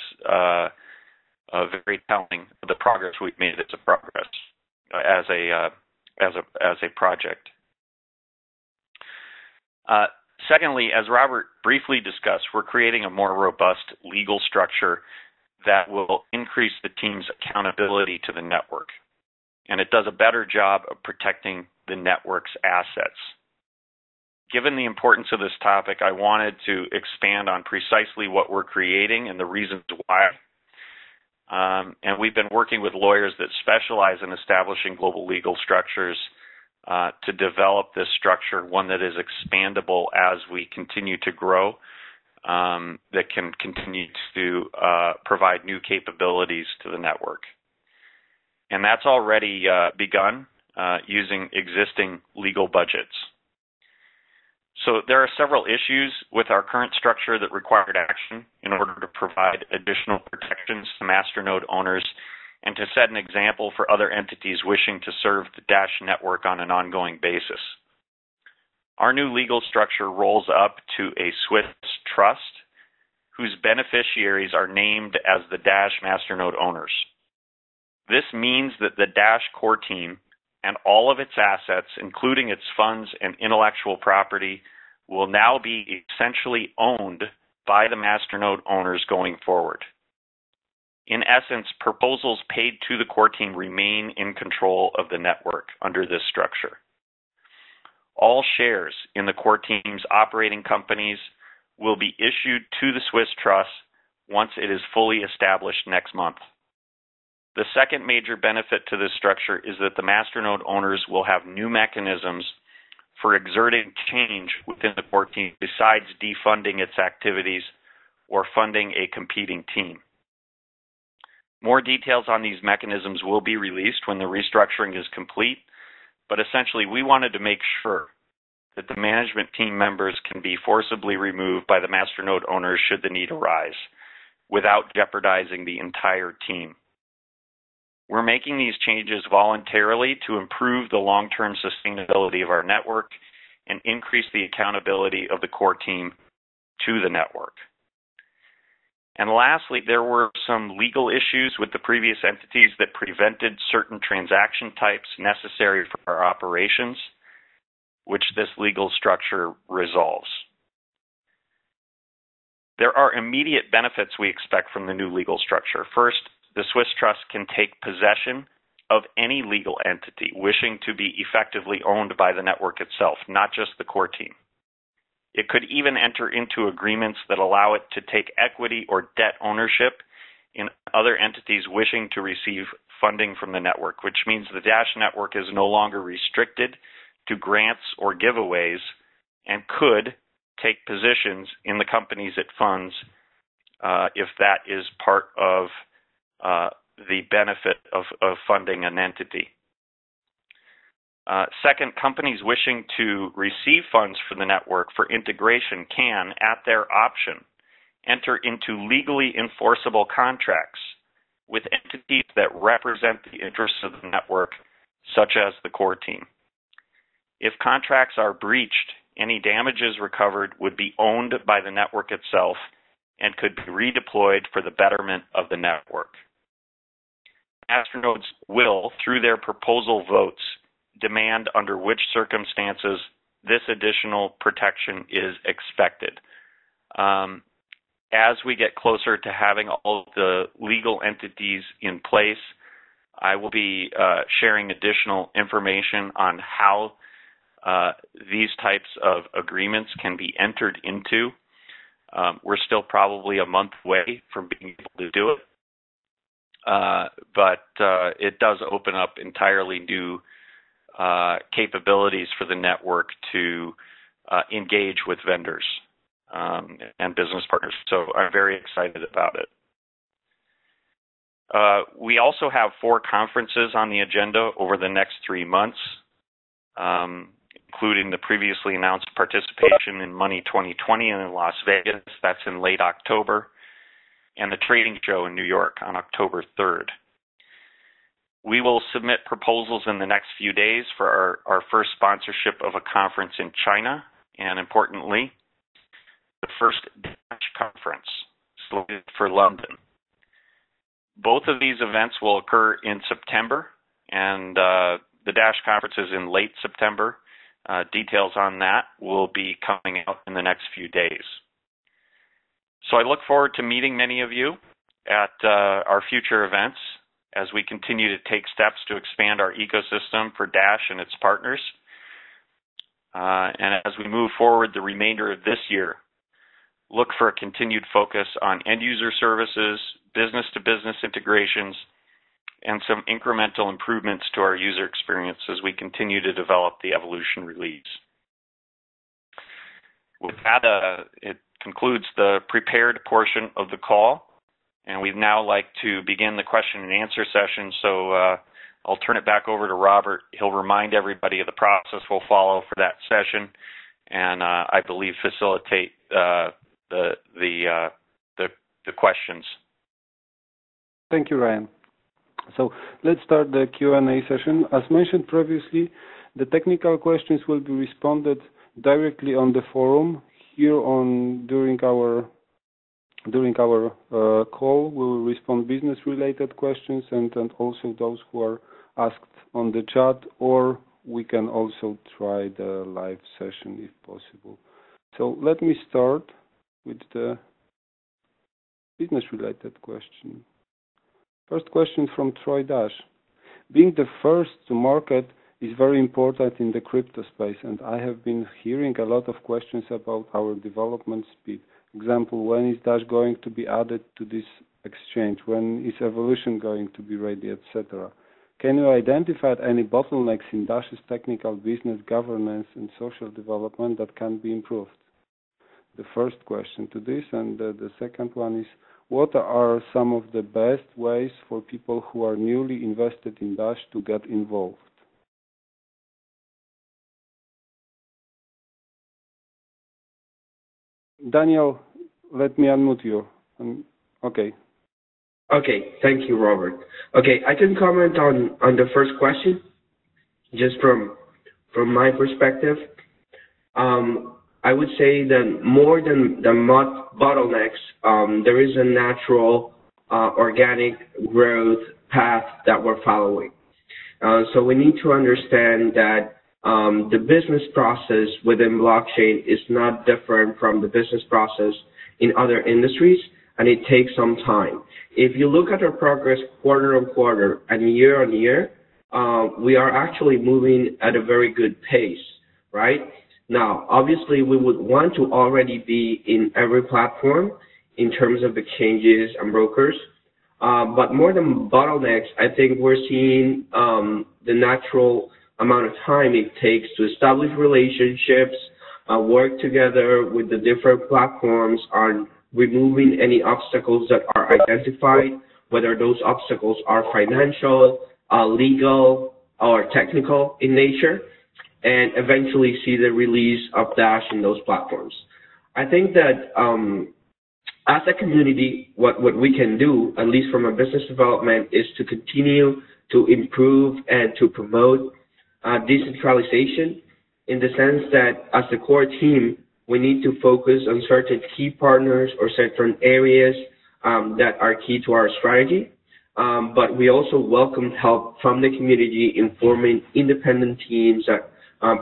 very telling of the progress we've made as a project. Secondly, as Robert briefly discussed, we're creating a more robust legal structure that will increase the team's accountability to the network, and it does a better job of protecting the network's assets. Given the importance of this topic, I wanted to expand on precisely what we're creating and the reasons why. And we've been working with lawyers that specialize in establishing global legal structures to develop this structure, one that is expandable as we continue to grow, that can continue to provide new capabilities to the network. And that's already begun using existing legal budgets. So there are several issues with our current structure that required action in order to provide additional protections to masternode owners and to set an example for other entities wishing to serve the Dash network on an ongoing basis. Our new legal structure rolls up to a Swiss trust whose beneficiaries are named as the Dash masternode owners. This means that the Dash core team and all of its assets, including its funds and intellectual property, will now be essentially owned by the masternode owners going forward. In essence, proposals paid to the core team remain in control of the network under this structure. All shares in the core team's operating companies will be issued to the Swiss trust once it is fully established next month. The second major benefit to this structure is that the masternode owners will have new mechanisms for exerting change within the core team besides defunding its activities or funding a competing team. More details on these mechanisms will be released when the restructuring is complete, but essentially we wanted to make sure that the management team members can be forcibly removed by the masternode owners should the need arise, without jeopardizing the entire team. We're making these changes voluntarily to improve the long-term sustainability of our network and increase the accountability of the core team to the network. And lastly, there were some legal issues with the previous entities that prevented certain transaction types necessary for our operations, which this legal structure resolves. There are immediate benefits we expect from the new legal structure. First, the Swiss Trust can take possession of any legal entity wishing to be effectively owned by the network itself, not just the core team. It could even enter into agreements that allow it to take equity or debt ownership in other entities wishing to receive funding from the network, which means the Dash network is no longer restricted to grants or giveaways and could take positions in the companies it funds if that is part of the benefit of funding an entity. Second, companies wishing to receive funds from the network for integration can, at their option, enter into legally enforceable contracts with entities that represent the interests of the network, such as the core team. If contracts are breached, any damages recovered would be owned by the network itself and could be redeployed for the betterment of the network. Masternodes will, through their proposal votes, demand under which circumstances this additional protection is expected. As we get closer to having all of the legal entities in place, I will be sharing additional information on how these types of agreements can be entered into. We're still probably a month away from being able to do it, but it does open up entirely new capabilities for the network to engage with vendors and business partners. So I'm very excited about it. We also have 4 conferences on the agenda over the next 3 months, including the previously announced participation in Money 2020 in Las Vegas. That's in late October, and the trading show in New York on October 3rd. We will submit proposals in the next few days for our first sponsorship of a conference in China, and importantly, the first Dash conference slated for London. Both of these events will occur in September, and the Dash conference is in late September. Details on that will be coming out in the next few days. So I look forward to meeting many of you at our future events as we continue to take steps to expand our ecosystem for Dash and its partners. And as we move forward the remainder of this year, look for a continued focus on end-user services, business-to-business integrations, and some incremental improvements to our user experience as we continue to develop the Evolution release. With that, it concludes the prepared portion of the call, and we'd now like to begin the question and answer session. So I'll turn it back over to Robert. He'll remind everybody of the process we'll follow for that session, and I believe facilitate the questions. Thank you, Ryan. So let's start the Q&A session. As mentioned previously, the technical questions will be responded directly on the forum. Here during our call, we will respond business-related questions and also those who are asked on the chat, or we can also try the live session if possible. So let me start with the business-related question. First question from Troy Dash. Being the first to market is very important in the crypto space, and I have been hearing a lot of questions about our development speed. Example, when is Dash going to be added to this exchange? When is Evolution going to be ready, etc.? Can you identify any bottlenecks in Dash's technical business governance and social development that can be improved? the first question to this. And the second one is, what are some of the best ways for people who are newly invested in Dash to get involved? Daniel, let me unmute you. Okay. Okay, thank you, Robert. Okay, I can comment on the first question, just from my perspective. I would say that more than the bottlenecks, there is a natural organic growth path that we're following. So we need to understand that the business process within blockchain is not different from the business process in other industries, and it takes some time. If you look at our progress quarter on quarter and year on year, we are actually moving at a very good pace, right? Now, obviously, we would want to already be in every platform in terms of exchanges and brokers. But more than bottlenecks, I think we're seeing the natural amount of time it takes to establish relationships, work together with the different platforms on removing any obstacles that are identified, whether those obstacles are financial, legal, or technical in nature, and eventually see the release of Dash in those platforms. I think that as a community, what we can do, at least from a business development, is to continue to improve and to promote decentralization, in the sense that as the core team, we need to focus on certain key partners or certain areas that are key to our strategy. But we also welcome help from the community in forming independent teams that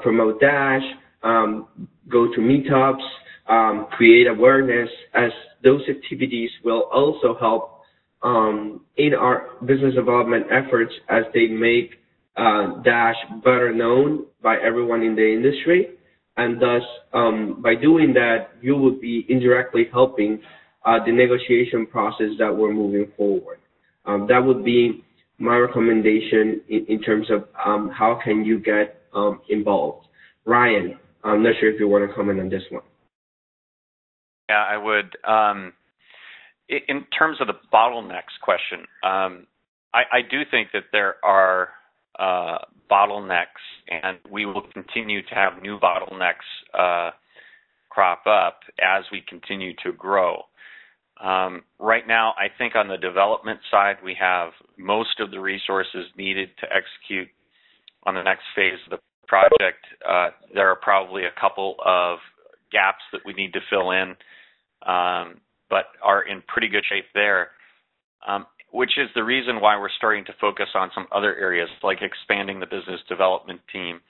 promote Dash, go to meetups, create awareness, as those activities will also help in our business development efforts as they make Dash better known by everyone in the industry. And thus, by doing that, you would be indirectly helping the negotiation process that we're moving forward. That would be my recommendation in terms of how can you get involved. Ryan, I'm not sure if you want to comment on this one. Yeah, I would. In terms of the bottlenecks question, I do think that there are bottlenecks, and we will continue to have new bottlenecks crop up as we continue to grow. Right now, I think on the development side, we have most of the resources needed to execute on the next phase of the project. There are probably a couple of gaps that we need to fill in, but are in pretty good shape there, which is the reason why we're starting to focus on some other areas, like expanding the business development team,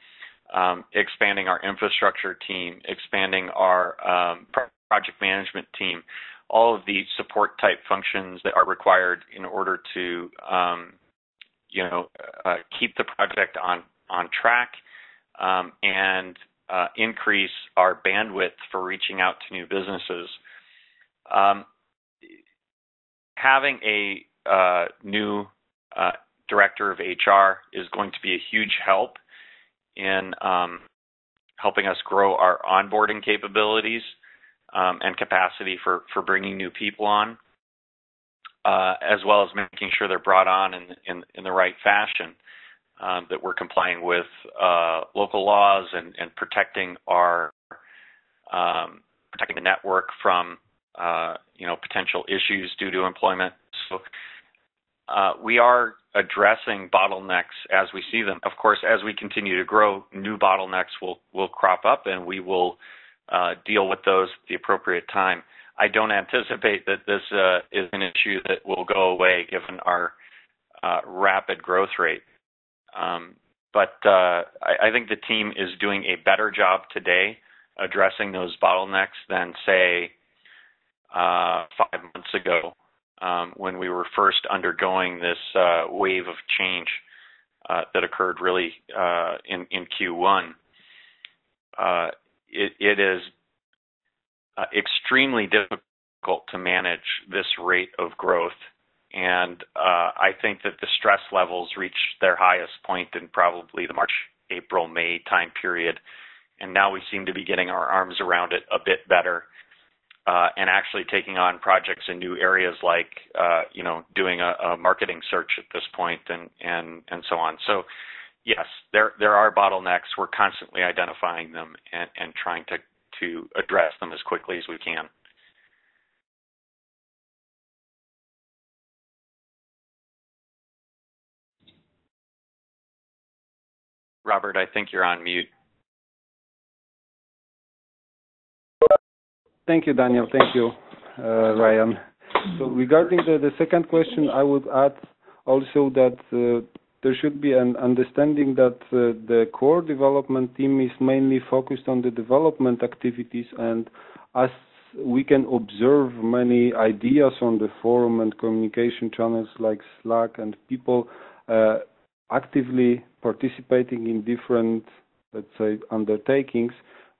expanding our infrastructure team, expanding our project management team, all of the support type functions that are required in order to keep the project on track and increase our bandwidth for reaching out to new businesses. Having a new director of HR is going to be a huge help in helping us grow our onboarding capabilities and capacity for bringing new people on, as well as making sure they're brought on in the right fashion, that we're complying with local laws and protecting our protecting the network from potential issues due to employment. So we are addressing bottlenecks as we see them. Of course, as we continue to grow, new bottlenecks will crop up, and we will deal with those at the appropriate time. I don't anticipate that this is an issue that will go away given our rapid growth rate. But I think the team is doing a better job today addressing those bottlenecks than, say, 5 months ago, when we were first undergoing this wave of change that occurred really in Q1. It is extremely difficult to manage this rate of growth, and I think that the stress levels reached their highest point in probably the March, April, May time period, and now we seem to be getting our arms around it a bit better. and actually taking on projects in new areas like, doing a marketing search at this point and so on. So yes, there are bottlenecks. We're constantly identifying them and trying to address them as quickly as we can. Robert, I think you're on mute. Thank you, Daniel. Thank you, Ryan. So regarding the second question, I would add also that there should be an understanding that the core development team is mainly focused on the development activities, and as we can observe many ideas on the forum and communication channels like Slack, and people actively participating in different, let's say, undertakings,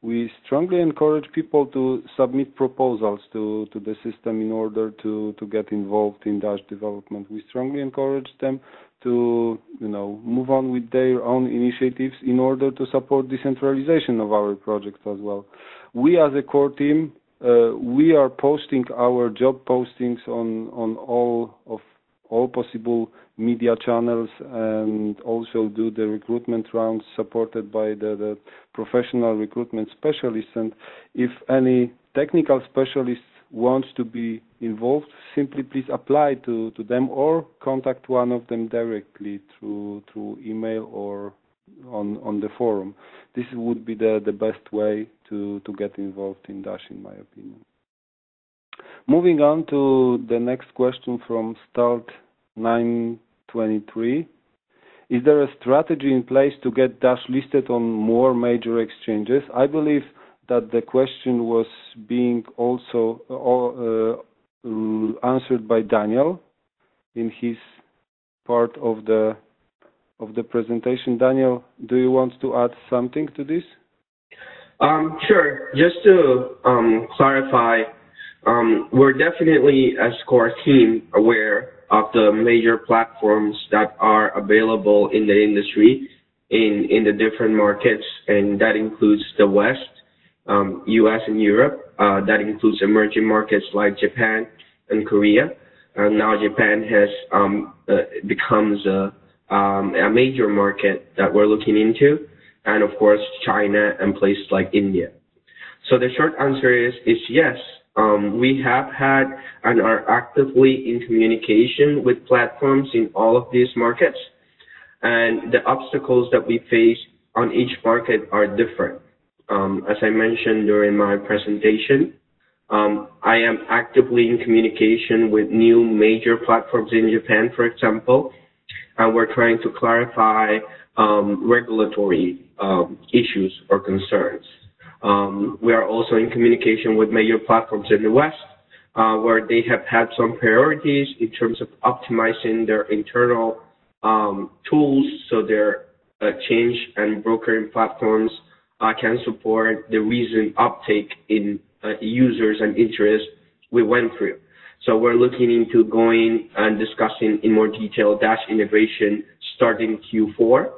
we strongly encourage people to submit proposals to the system in order to get involved in Dash development. We strongly encourage them to move on with their own initiatives in order to support decentralization of our projects as well. We as a core team, we are posting our job postings on all possible media channels, and also do the recruitment rounds supported by the professional recruitment specialists. And if any technical specialist wants to be involved, simply please apply to them or contact one of them directly through email or on the forum. This would be the best way to get involved in Dash, in my opinion. Moving on to the next question from Start 923. Is there a strategy in place to get Dash listed on more major exchanges? I believe that the question was being also answered by Daniel in his part of the presentation. Daniel, do you want to add something to this? Sure. Just to clarify, we're definitely, as core team, aware of the major platforms that are available in the industry in the different markets, and that includes the West, US and Europe. That includes emerging markets like Japan and Korea. And now Japan has becomes a major market that we're looking into, and of course China and places like India. So the short answer is yes. We have had and are actively in communication with platforms in all of these markets, and the obstacles that we face on each market are different. As I mentioned during my presentation, I am actively in communication with new major platforms in Japan, for example, and we're trying to clarify regulatory issues or concerns. We are also in communication with major platforms in the West, where they have had some priorities in terms of optimizing their internal tools, so their change and brokering platforms can support the recent uptake in users and interest we went through. So we're looking into going and discussing in more detail Dash integration starting Q4.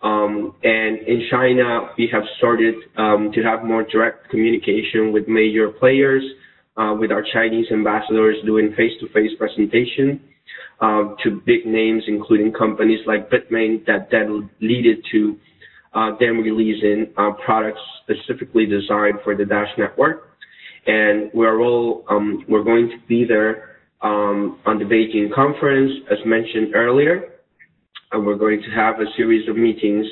And in China, we have started to have more direct communication with major players, with our Chinese ambassadors doing face-to-face presentation to big names, including companies like Bitmain, that then leaded to them releasing products specifically designed for the Dash network. And we're going to be there on the Beijing conference, as mentioned earlier. And we're going to have a series of meetings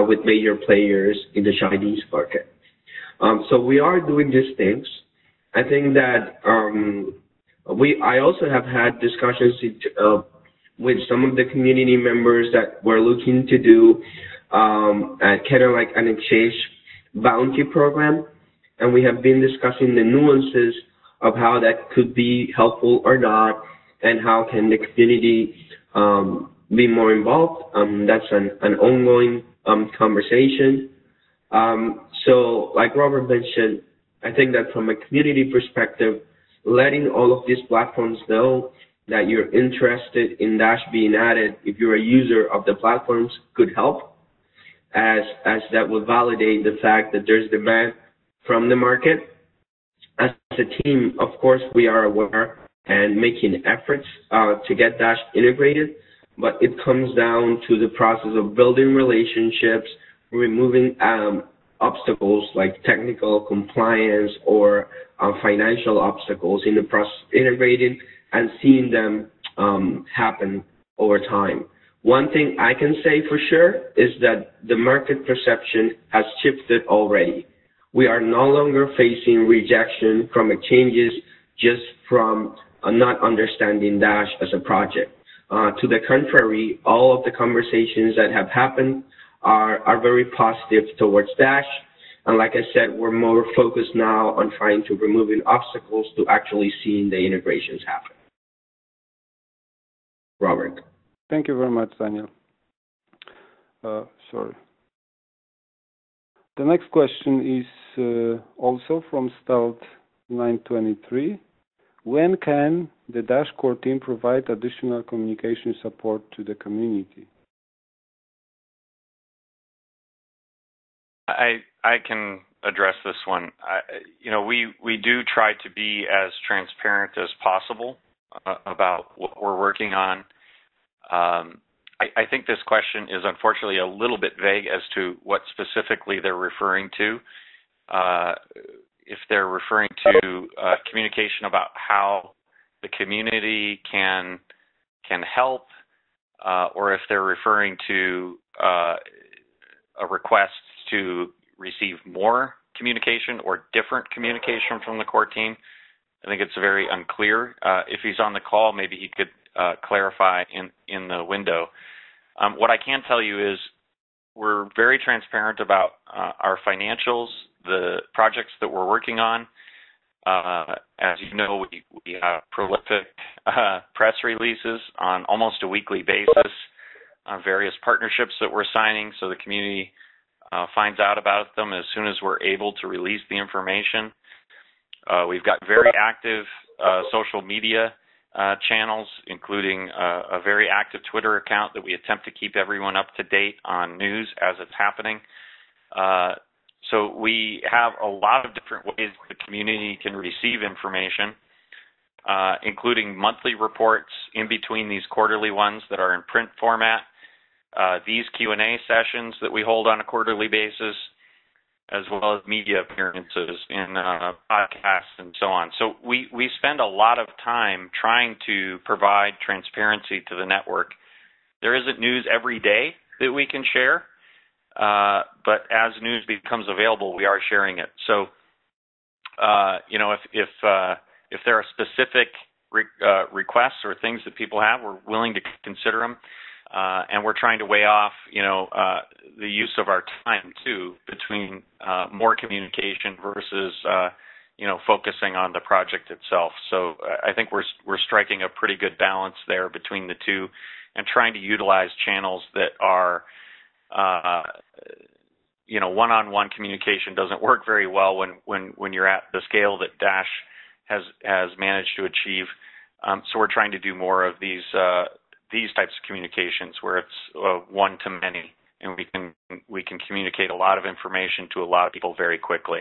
with major players in the Chinese market. So we are doing these things. I think that I also have had discussions with some of the community members that we're looking to do kind of like an exchange bounty program. And we have been discussing the nuances of how that could be helpful or not, and how can the community be more involved. That's an ongoing conversation. So like Robert mentioned, I think that from a community perspective, letting all of these platforms know that you're interested in Dash being added, if you're a user of the platforms, could help, as that would validate the fact that there's demand from the market. As a team, of course, we are aware and making efforts to get Dash integrated, but it comes down to the process of building relationships, removing obstacles like technical compliance or financial obstacles in the process of integrating and seeing them happen over time. One thing I can say for sure is that the market perception has shifted already. We are no longer facing rejection from exchanges just from not understanding Dash as a project. To the contrary, all of the conversations that have happened are very positive towards Dash. And like I said, we're more focused now on trying to removing obstacles to actually seeing the integrations happen. Robert. Thank you very much, Daniel. Sorry. The next question is also from Stealth 923. When can the Dash core team provide additional communication support to the community? I can address this one. We do try to be as transparent as possible about what we're working on. I think this question is unfortunately a little bit vague as to what specifically they're referring to. If they're referring to communication about how the community can help, or if they're referring to a request to receive more communication or different communication from the core team. I think it's very unclear. If he's on the call, maybe he could clarify in the window. What I can tell you is we're very transparent about our financials, the projects that we're working on. As you know, we have prolific press releases on almost a weekly basis on various partnerships that we're signing, so the community finds out about them as soon as we're able to release the information. We've got very active social media channels, including a very active Twitter account that we attempt to keep everyone up to date on news as it's happening. So we have a lot of different ways the community can receive information, including monthly reports in between these quarterly ones that are in print format, these Q&A sessions that we hold on a quarterly basis, as well as media appearances in podcasts and so on. So we spend a lot of time trying to provide transparency to the network. There isn't news every day that we can share, but as news becomes available, we are sharing it. So, if there are specific requests or things that people have, we're willing to consider them. And we're trying to weigh off, the use of our time too between more communication versus, focusing on the project itself. So I think we're striking a pretty good balance there between the two, and trying to utilize channels that are, one-on-one communication doesn't work very well when you're at the scale that Dash has managed to achieve. So we're trying to do more of these types of communications where it's one to many, and we can communicate a lot of information to a lot of people very quickly.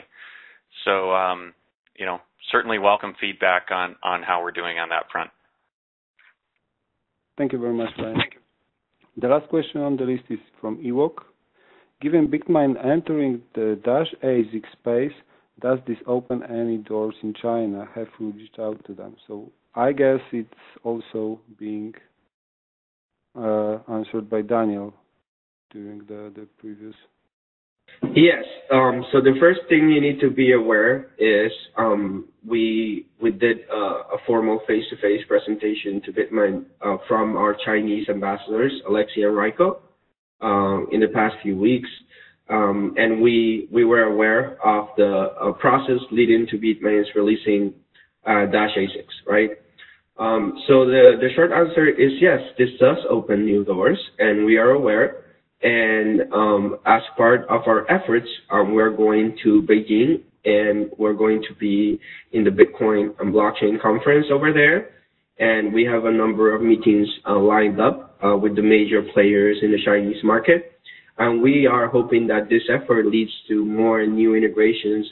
So, certainly welcome feedback on how we're doing on that front. Thank you very much, Brian. The last question on the list is from Ewok. Given BitMine entering the Dash ASIC space, does this open any doors in China? Have you reached out to them? So I guess it's also being answered by Daniel during the previous. Yes. So the first thing you need to be aware is we did a formal face-to-face presentation to BitMine from our Chinese ambassadors, Alexei and Raiko, in the past few weeks. And we were aware of the process leading to BitMine's releasing Dash ASICs, right? So the short answer is yes, this does open new doors, and we are aware. And as part of our efforts, we're going to Beijing, and we're going to be in the Bitcoin and blockchain conference over there. And we have a number of meetings lined up with the major players in the Chinese market. And we are hoping that this effort leads to more new integrations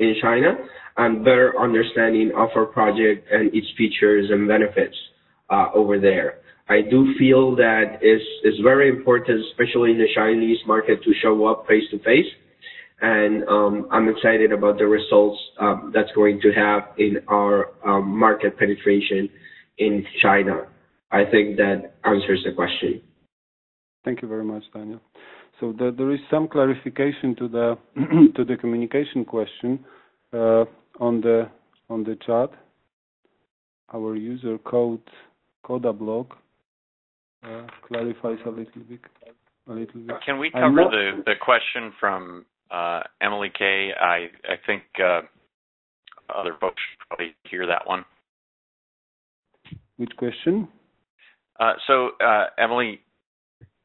in China and better understanding of our project and its features and benefits over there. I do feel that it's very important, especially in the Chinese market, to show up face to face. And I'm excited about the results that's going to have in our market penetration in China. I think that answers the question. Thank you very much, Daniel. So there is some clarification to the to the communication question on the chat. Our user code Codablog clarifies a little bit. Can we cover the question from Emily K? I think other folks should probably hear that one. Which question? Emily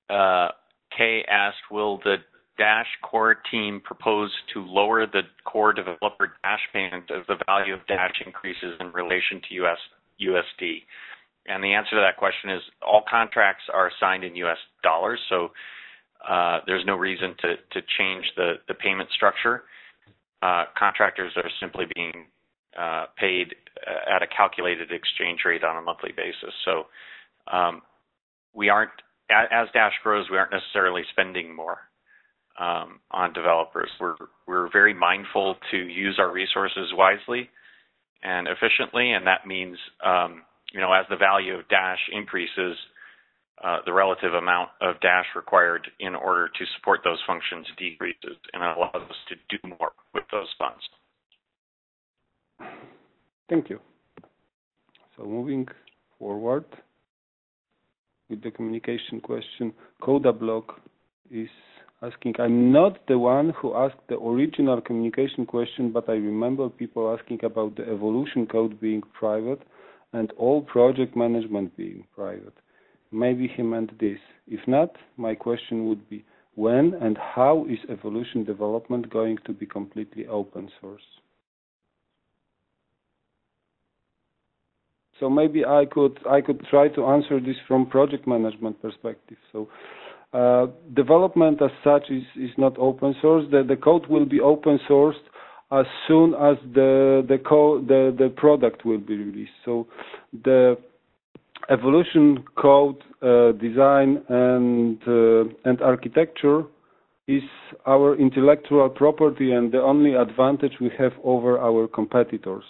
K asked, will the Dash core team propose to lower the core developer Dash payment as the value of Dash increases in relation to USD? And the answer to that question is all contracts are signed in US dollars, so there's no reason to change the payment structure. Contractors are simply being paid at a calculated exchange rate on a monthly basis. So we aren't, as Dash grows, we aren't necessarily spending more on developers. We're very mindful to use our resources wisely and efficiently, and that means as the value of Dash increases, the relative amount of Dash required in order to support those functions decreases, and it allows us to do more with those funds. Thank you. So moving forward with the communication question, Codablog is asking, I'm not the one who asked the original communication question, but I remember people asking about the evolution code being private and all project management being private. Maybe he meant this. If not, my question would be, when and how is evolution development going to be completely open source? So maybe I could try to answer this from project management perspective. So development as such is not open source. The code will be open sourced as soon as the product will be released. So the evolution code design and architecture is our intellectual property and the only advantage we have over our competitors.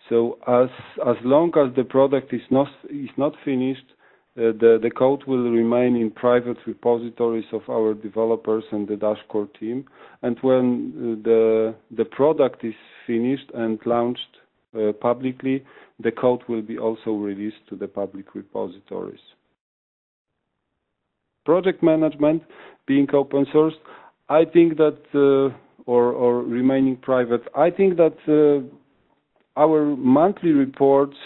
So as long as the product is not finished, the code will remain in private repositories of our developers and the Dash core team. And when the product is finished and launched publicly, the code will be also released to the public repositories. Project management being open source, I think that, or remaining private, I think that our monthly reports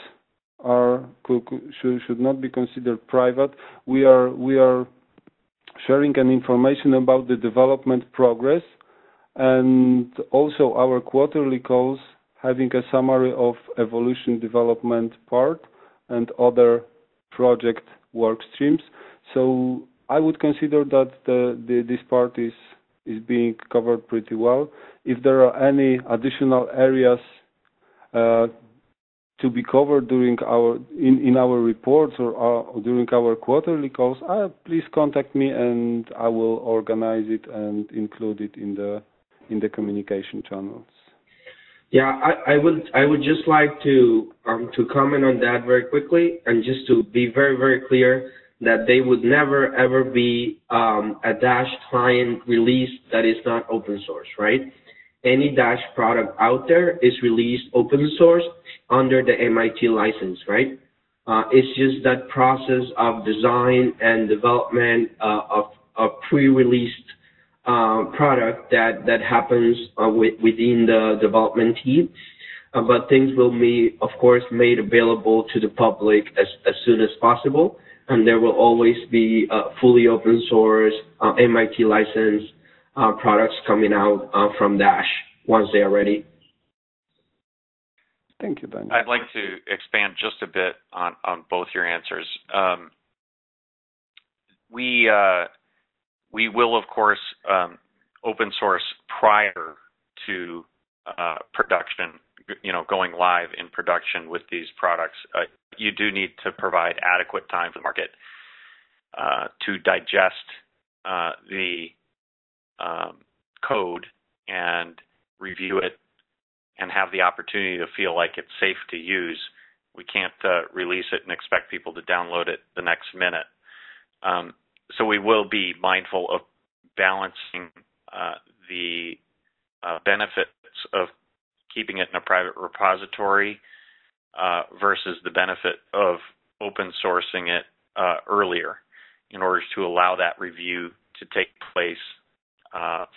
should not be considered private. We are sharing an information about the development progress, and also our quarterly calls having a summary of evolution development part and other project work streams. So I would consider that this part is being covered pretty well. If there are any additional areas to be covered during in our reports or during our quarterly calls, please contact me and I will organize it and include it in the communication channels. Yeah, I would just like to comment on that very quickly, and just to be very, very clear that they would never ever be a Dash client release that is not open source, right? Any Dash product out there is released open source under the MIT license, right? It's just that process of design and development of pre-released product that happens within the development team. But things will be, of course, made available to the public as soon as possible. And there will always be fully open source MIT licensed products coming out from Dash once they are ready. Thank you, Daniel. I'd like to expand just a bit on both your answers. We will, of course, open source prior to production, going live in production with these products, you do need to provide adequate time for the market to digest the code and review it and have the opportunity to feel like it's safe to use. We can't release it and expect people to download it the next minute. So we will be mindful of balancing the benefits of keeping it in a private repository versus the benefit of open sourcing it earlier in order to allow that review to take place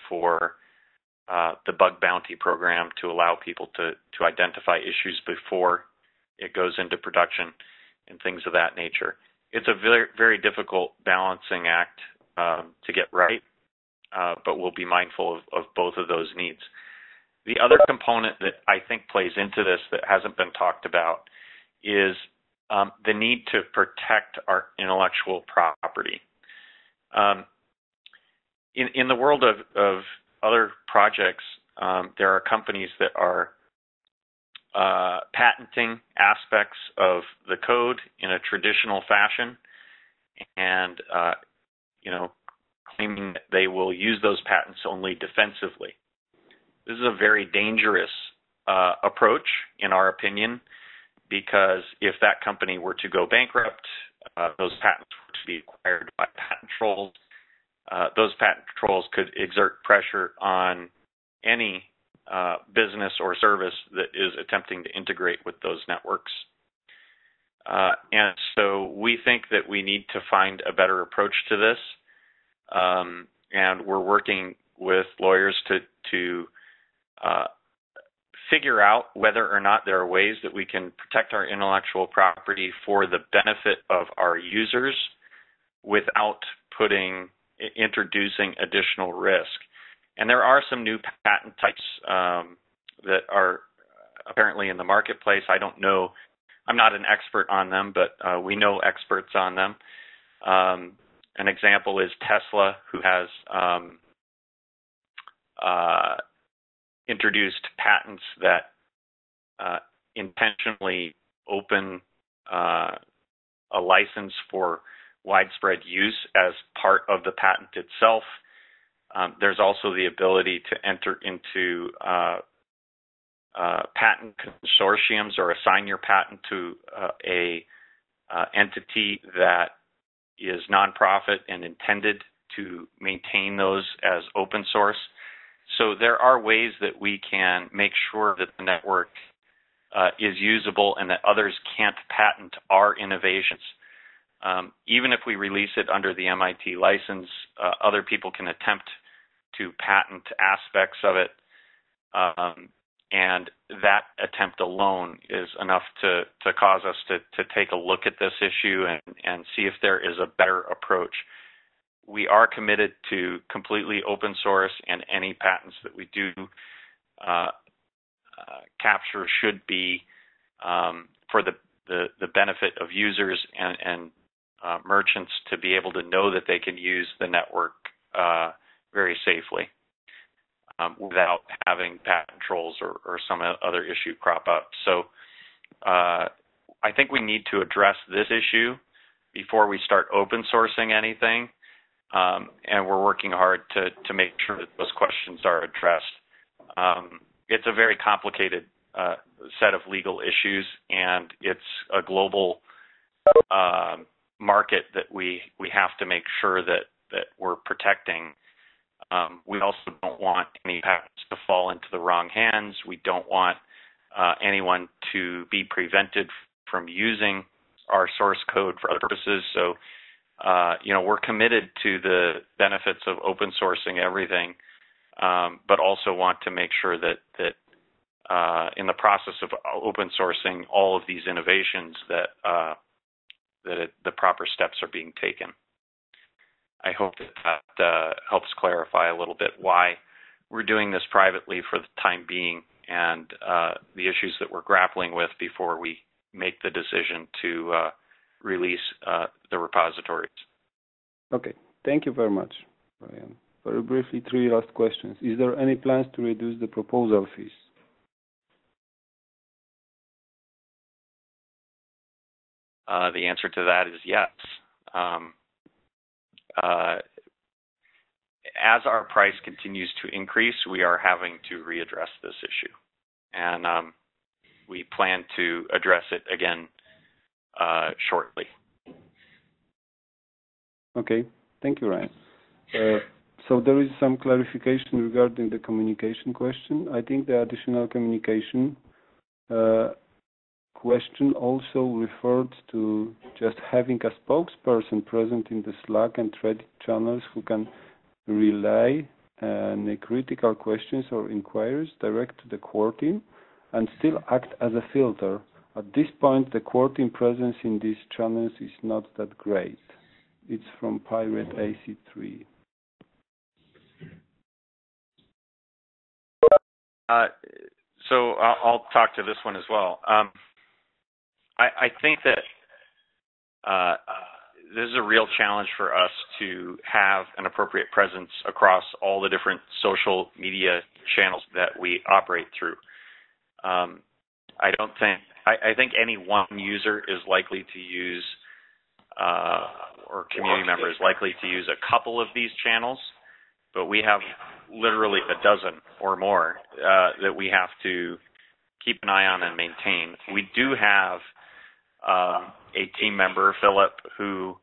for the bug bounty program, to allow people to identify issues before it goes into production and things of that nature. It's a very, very difficult balancing act to get right, but we'll be mindful of both of those needs. The other component that I think plays into this that hasn't been talked about is the need to protect our intellectual property. In the world of other projects, there are companies that are patenting aspects of the code in a traditional fashion and claiming that they will use those patents only defensively. This is a very dangerous approach, in our opinion, because if that company were to go bankrupt, those patents were to be acquired by patent trolls. Those patent trolls could exert pressure on any business or service that is attempting to integrate with those networks. And so we think that we need to find a better approach to this. And we're working with lawyers to figure out whether or not there are ways that we can protect our intellectual property for the benefit of our users without introducing additional risk. And there are some new patent types that are apparently in the marketplace. I don't know. I'm not an expert on them, but we know experts on them. An example is Tesla, who has introduced patents that intentionally open a license for widespread use as part of the patent itself. There's also the ability to enter into patent consortiums or assign your patent to a entity that is nonprofit and intended to maintain those as open source. So there are ways that we can make sure that the network is usable and that others can't patent our innovations. Even if we release it under the MIT license, other people can attempt to patent aspects of it, and that attempt alone is enough to cause us to take a look at this issue and see if there is a better approach. We are committed to completely open source, and any patents that we do capture should be for the benefit of users and merchants to be able to know that they can use the network very safely without having patent trolls or some other issue crop up. So I think we need to address this issue before we start open sourcing anything, and we're working hard to make sure that those questions are addressed. It's a very complicated set of legal issues, and it's a global market that we have to make sure that we're protecting. We also don't want any patents to fall into the wrong hands. We don't want anyone to be prevented from using our source code for other purposes. So, we're committed to the benefits of open sourcing everything, but also want to make sure that in the process of open sourcing all of these innovations that the proper steps are being taken. I hope that helps clarify a little bit why we're doing this privately for the time being and the issues that we're grappling with before we make the decision to release the repositories. Okay, thank you very much, Ryan. Very briefly, 3 last questions. Is there any plans to reduce the proposal fees? The answer to that is yes. As our price continues to increase, we are having to readdress this issue. And we plan to address it again shortly. Okay, thank you, Ryan. So there is some clarification regarding the communication question. I think the additional communication question also referred to just having a spokesperson present in the Slack and Reddit channels who can relay any critical questions or inquiries direct to the core team and still act as a filter. At this point, the core team presence in these channels is not that great. It's from Pirate AC3. So I'll talk to this one as well. I think that this is a real challenge for us to have an appropriate presence across all the different social media channels that we operate through. I think any one user is likely to use, or community member is likely to use a couple of these channels, but we have literally a dozen or more that we have to keep an eye on and maintain. We do have a team member, Philip, who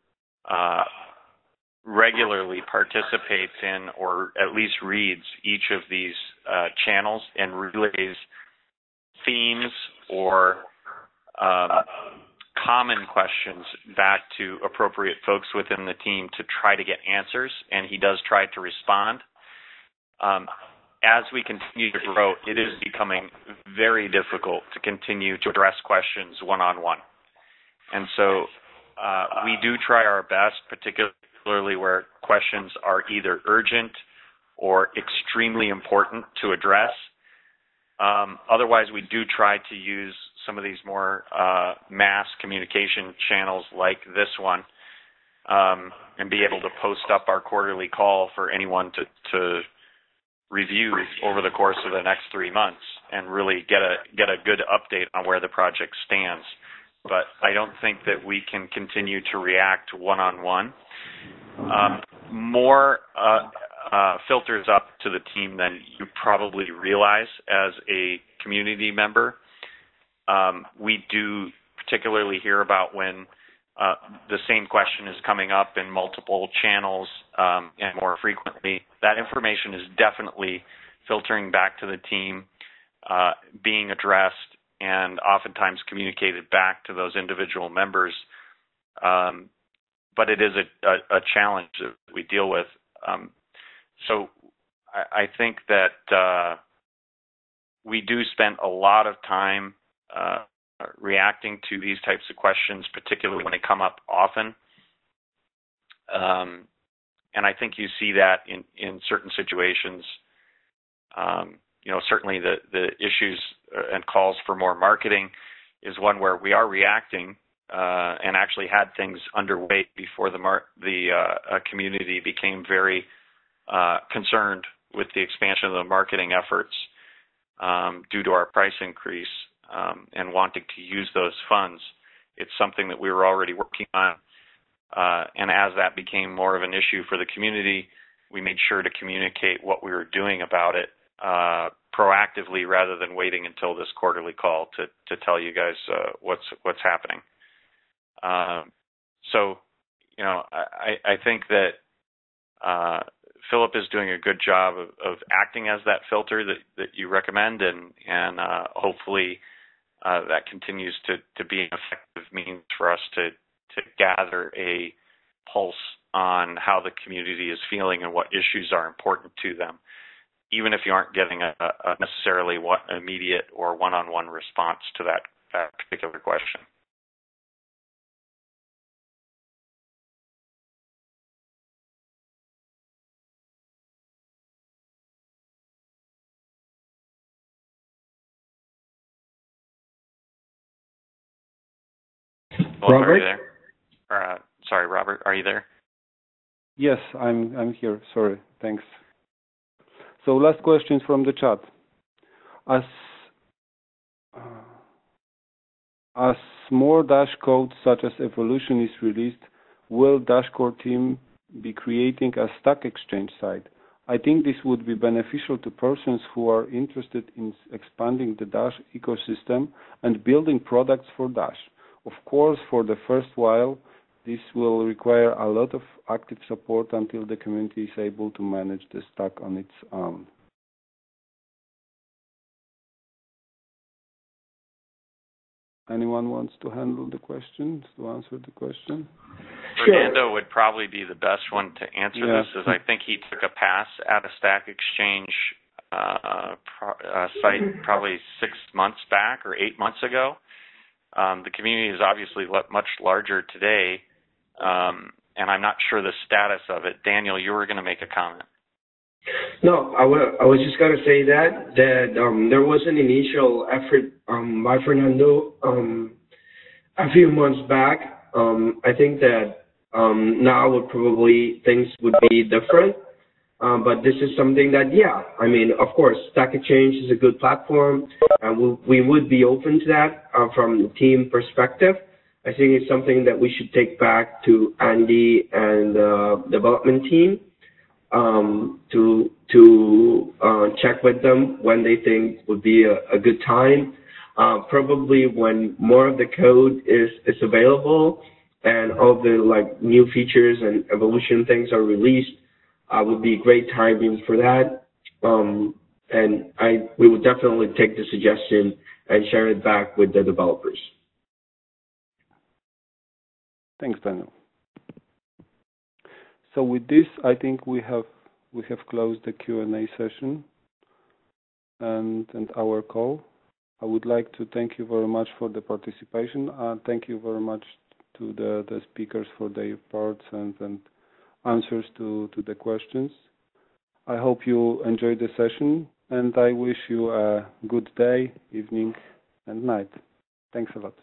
regularly participates in or at least reads each of these channels and relays themes or common questions back to appropriate folks within the team to try to get answers, and he does try to respond. As we continue to grow, it is becoming very difficult to continue to address questions one-on-one. And so we do try our best, particularly where questions are either urgent or extremely important to address. Otherwise, we do try to use some of these more mass communication channels like this one and be able to post up our quarterly call for anyone to review over the course of the next 3 months and really get a good update on where the project stands. But I don't think that we can continue to react one-on-one. More filters up to the team than you probably realize as a community member. We do particularly hear about when the same question is coming up in multiple channels and more frequently. That information is definitely filtering back to the team, being addressed, and oftentimes communicated back to those individual members. But it is a challenge that we deal with. So I think that we do spend a lot of time reacting to these types of questions, particularly when they come up often. And I think you see that in certain situations. Certainly the issues and calls for more marketing is one where we are reacting and actually had things underway before the community became very concerned with the expansion of the marketing efforts due to our price increase and wanting to use those funds. It's something that we were already working on. And as that became more of an issue for the community, we made sure to communicate what we were doing about it proactively rather than waiting until this quarterly call to tell you guys what's happening. So, I think that Philip is doing a good job of acting as that filter that you recommend, and hopefully that continues to be an effective means for us to gather a pulse on how the community is feeling and what issues are important to them, even if you aren't getting a necessarily immediate or one-on-one response to that particular question. Robert? Are you there? Sorry, Robert, are you there? Yes, I'm here. Sorry, thanks. So last question from the chat. As As more Dash code such as Evolution is released, will Dash core team be creating a Stack Exchange site? I think this would be beneficial to persons who are interested in expanding the Dash ecosystem and building products for Dash. Of course, for the first while, this will require a lot of active support until the community is able to manage the stack on its own. Anyone wants to handle the question, to answer the question? Fernando would probably be the best one to answer this, as I think he took a pass at a Stack Exchange site probably 6 months back or 8 months ago. The community is obviously much larger today, and I'm not sure the status of it. Daniel, you were going to make a comment. No, I was just going to say that there was an initial effort by Fernando a few months back. I think that now things would be different. But this is something that, I mean, of course, Stack Exchange is a good platform, and we would be open to that from the team perspective. I think it's something that we should take back to Andy and the development team to check with them when they think would be a good time. Probably when more of the code is available and all the new features and evolution things are released. Would be great timing for that, and we would definitely take the suggestion and share it back with the developers. Thanks, Daniel. So with this, I think we have closed the Q&A session and our call. I would like to thank you very much for the participation. Thank you very much to the speakers for their parts and answers to the questions. I hope you enjoyed the session, and I wish you a good day, evening, and night. Thanks a lot.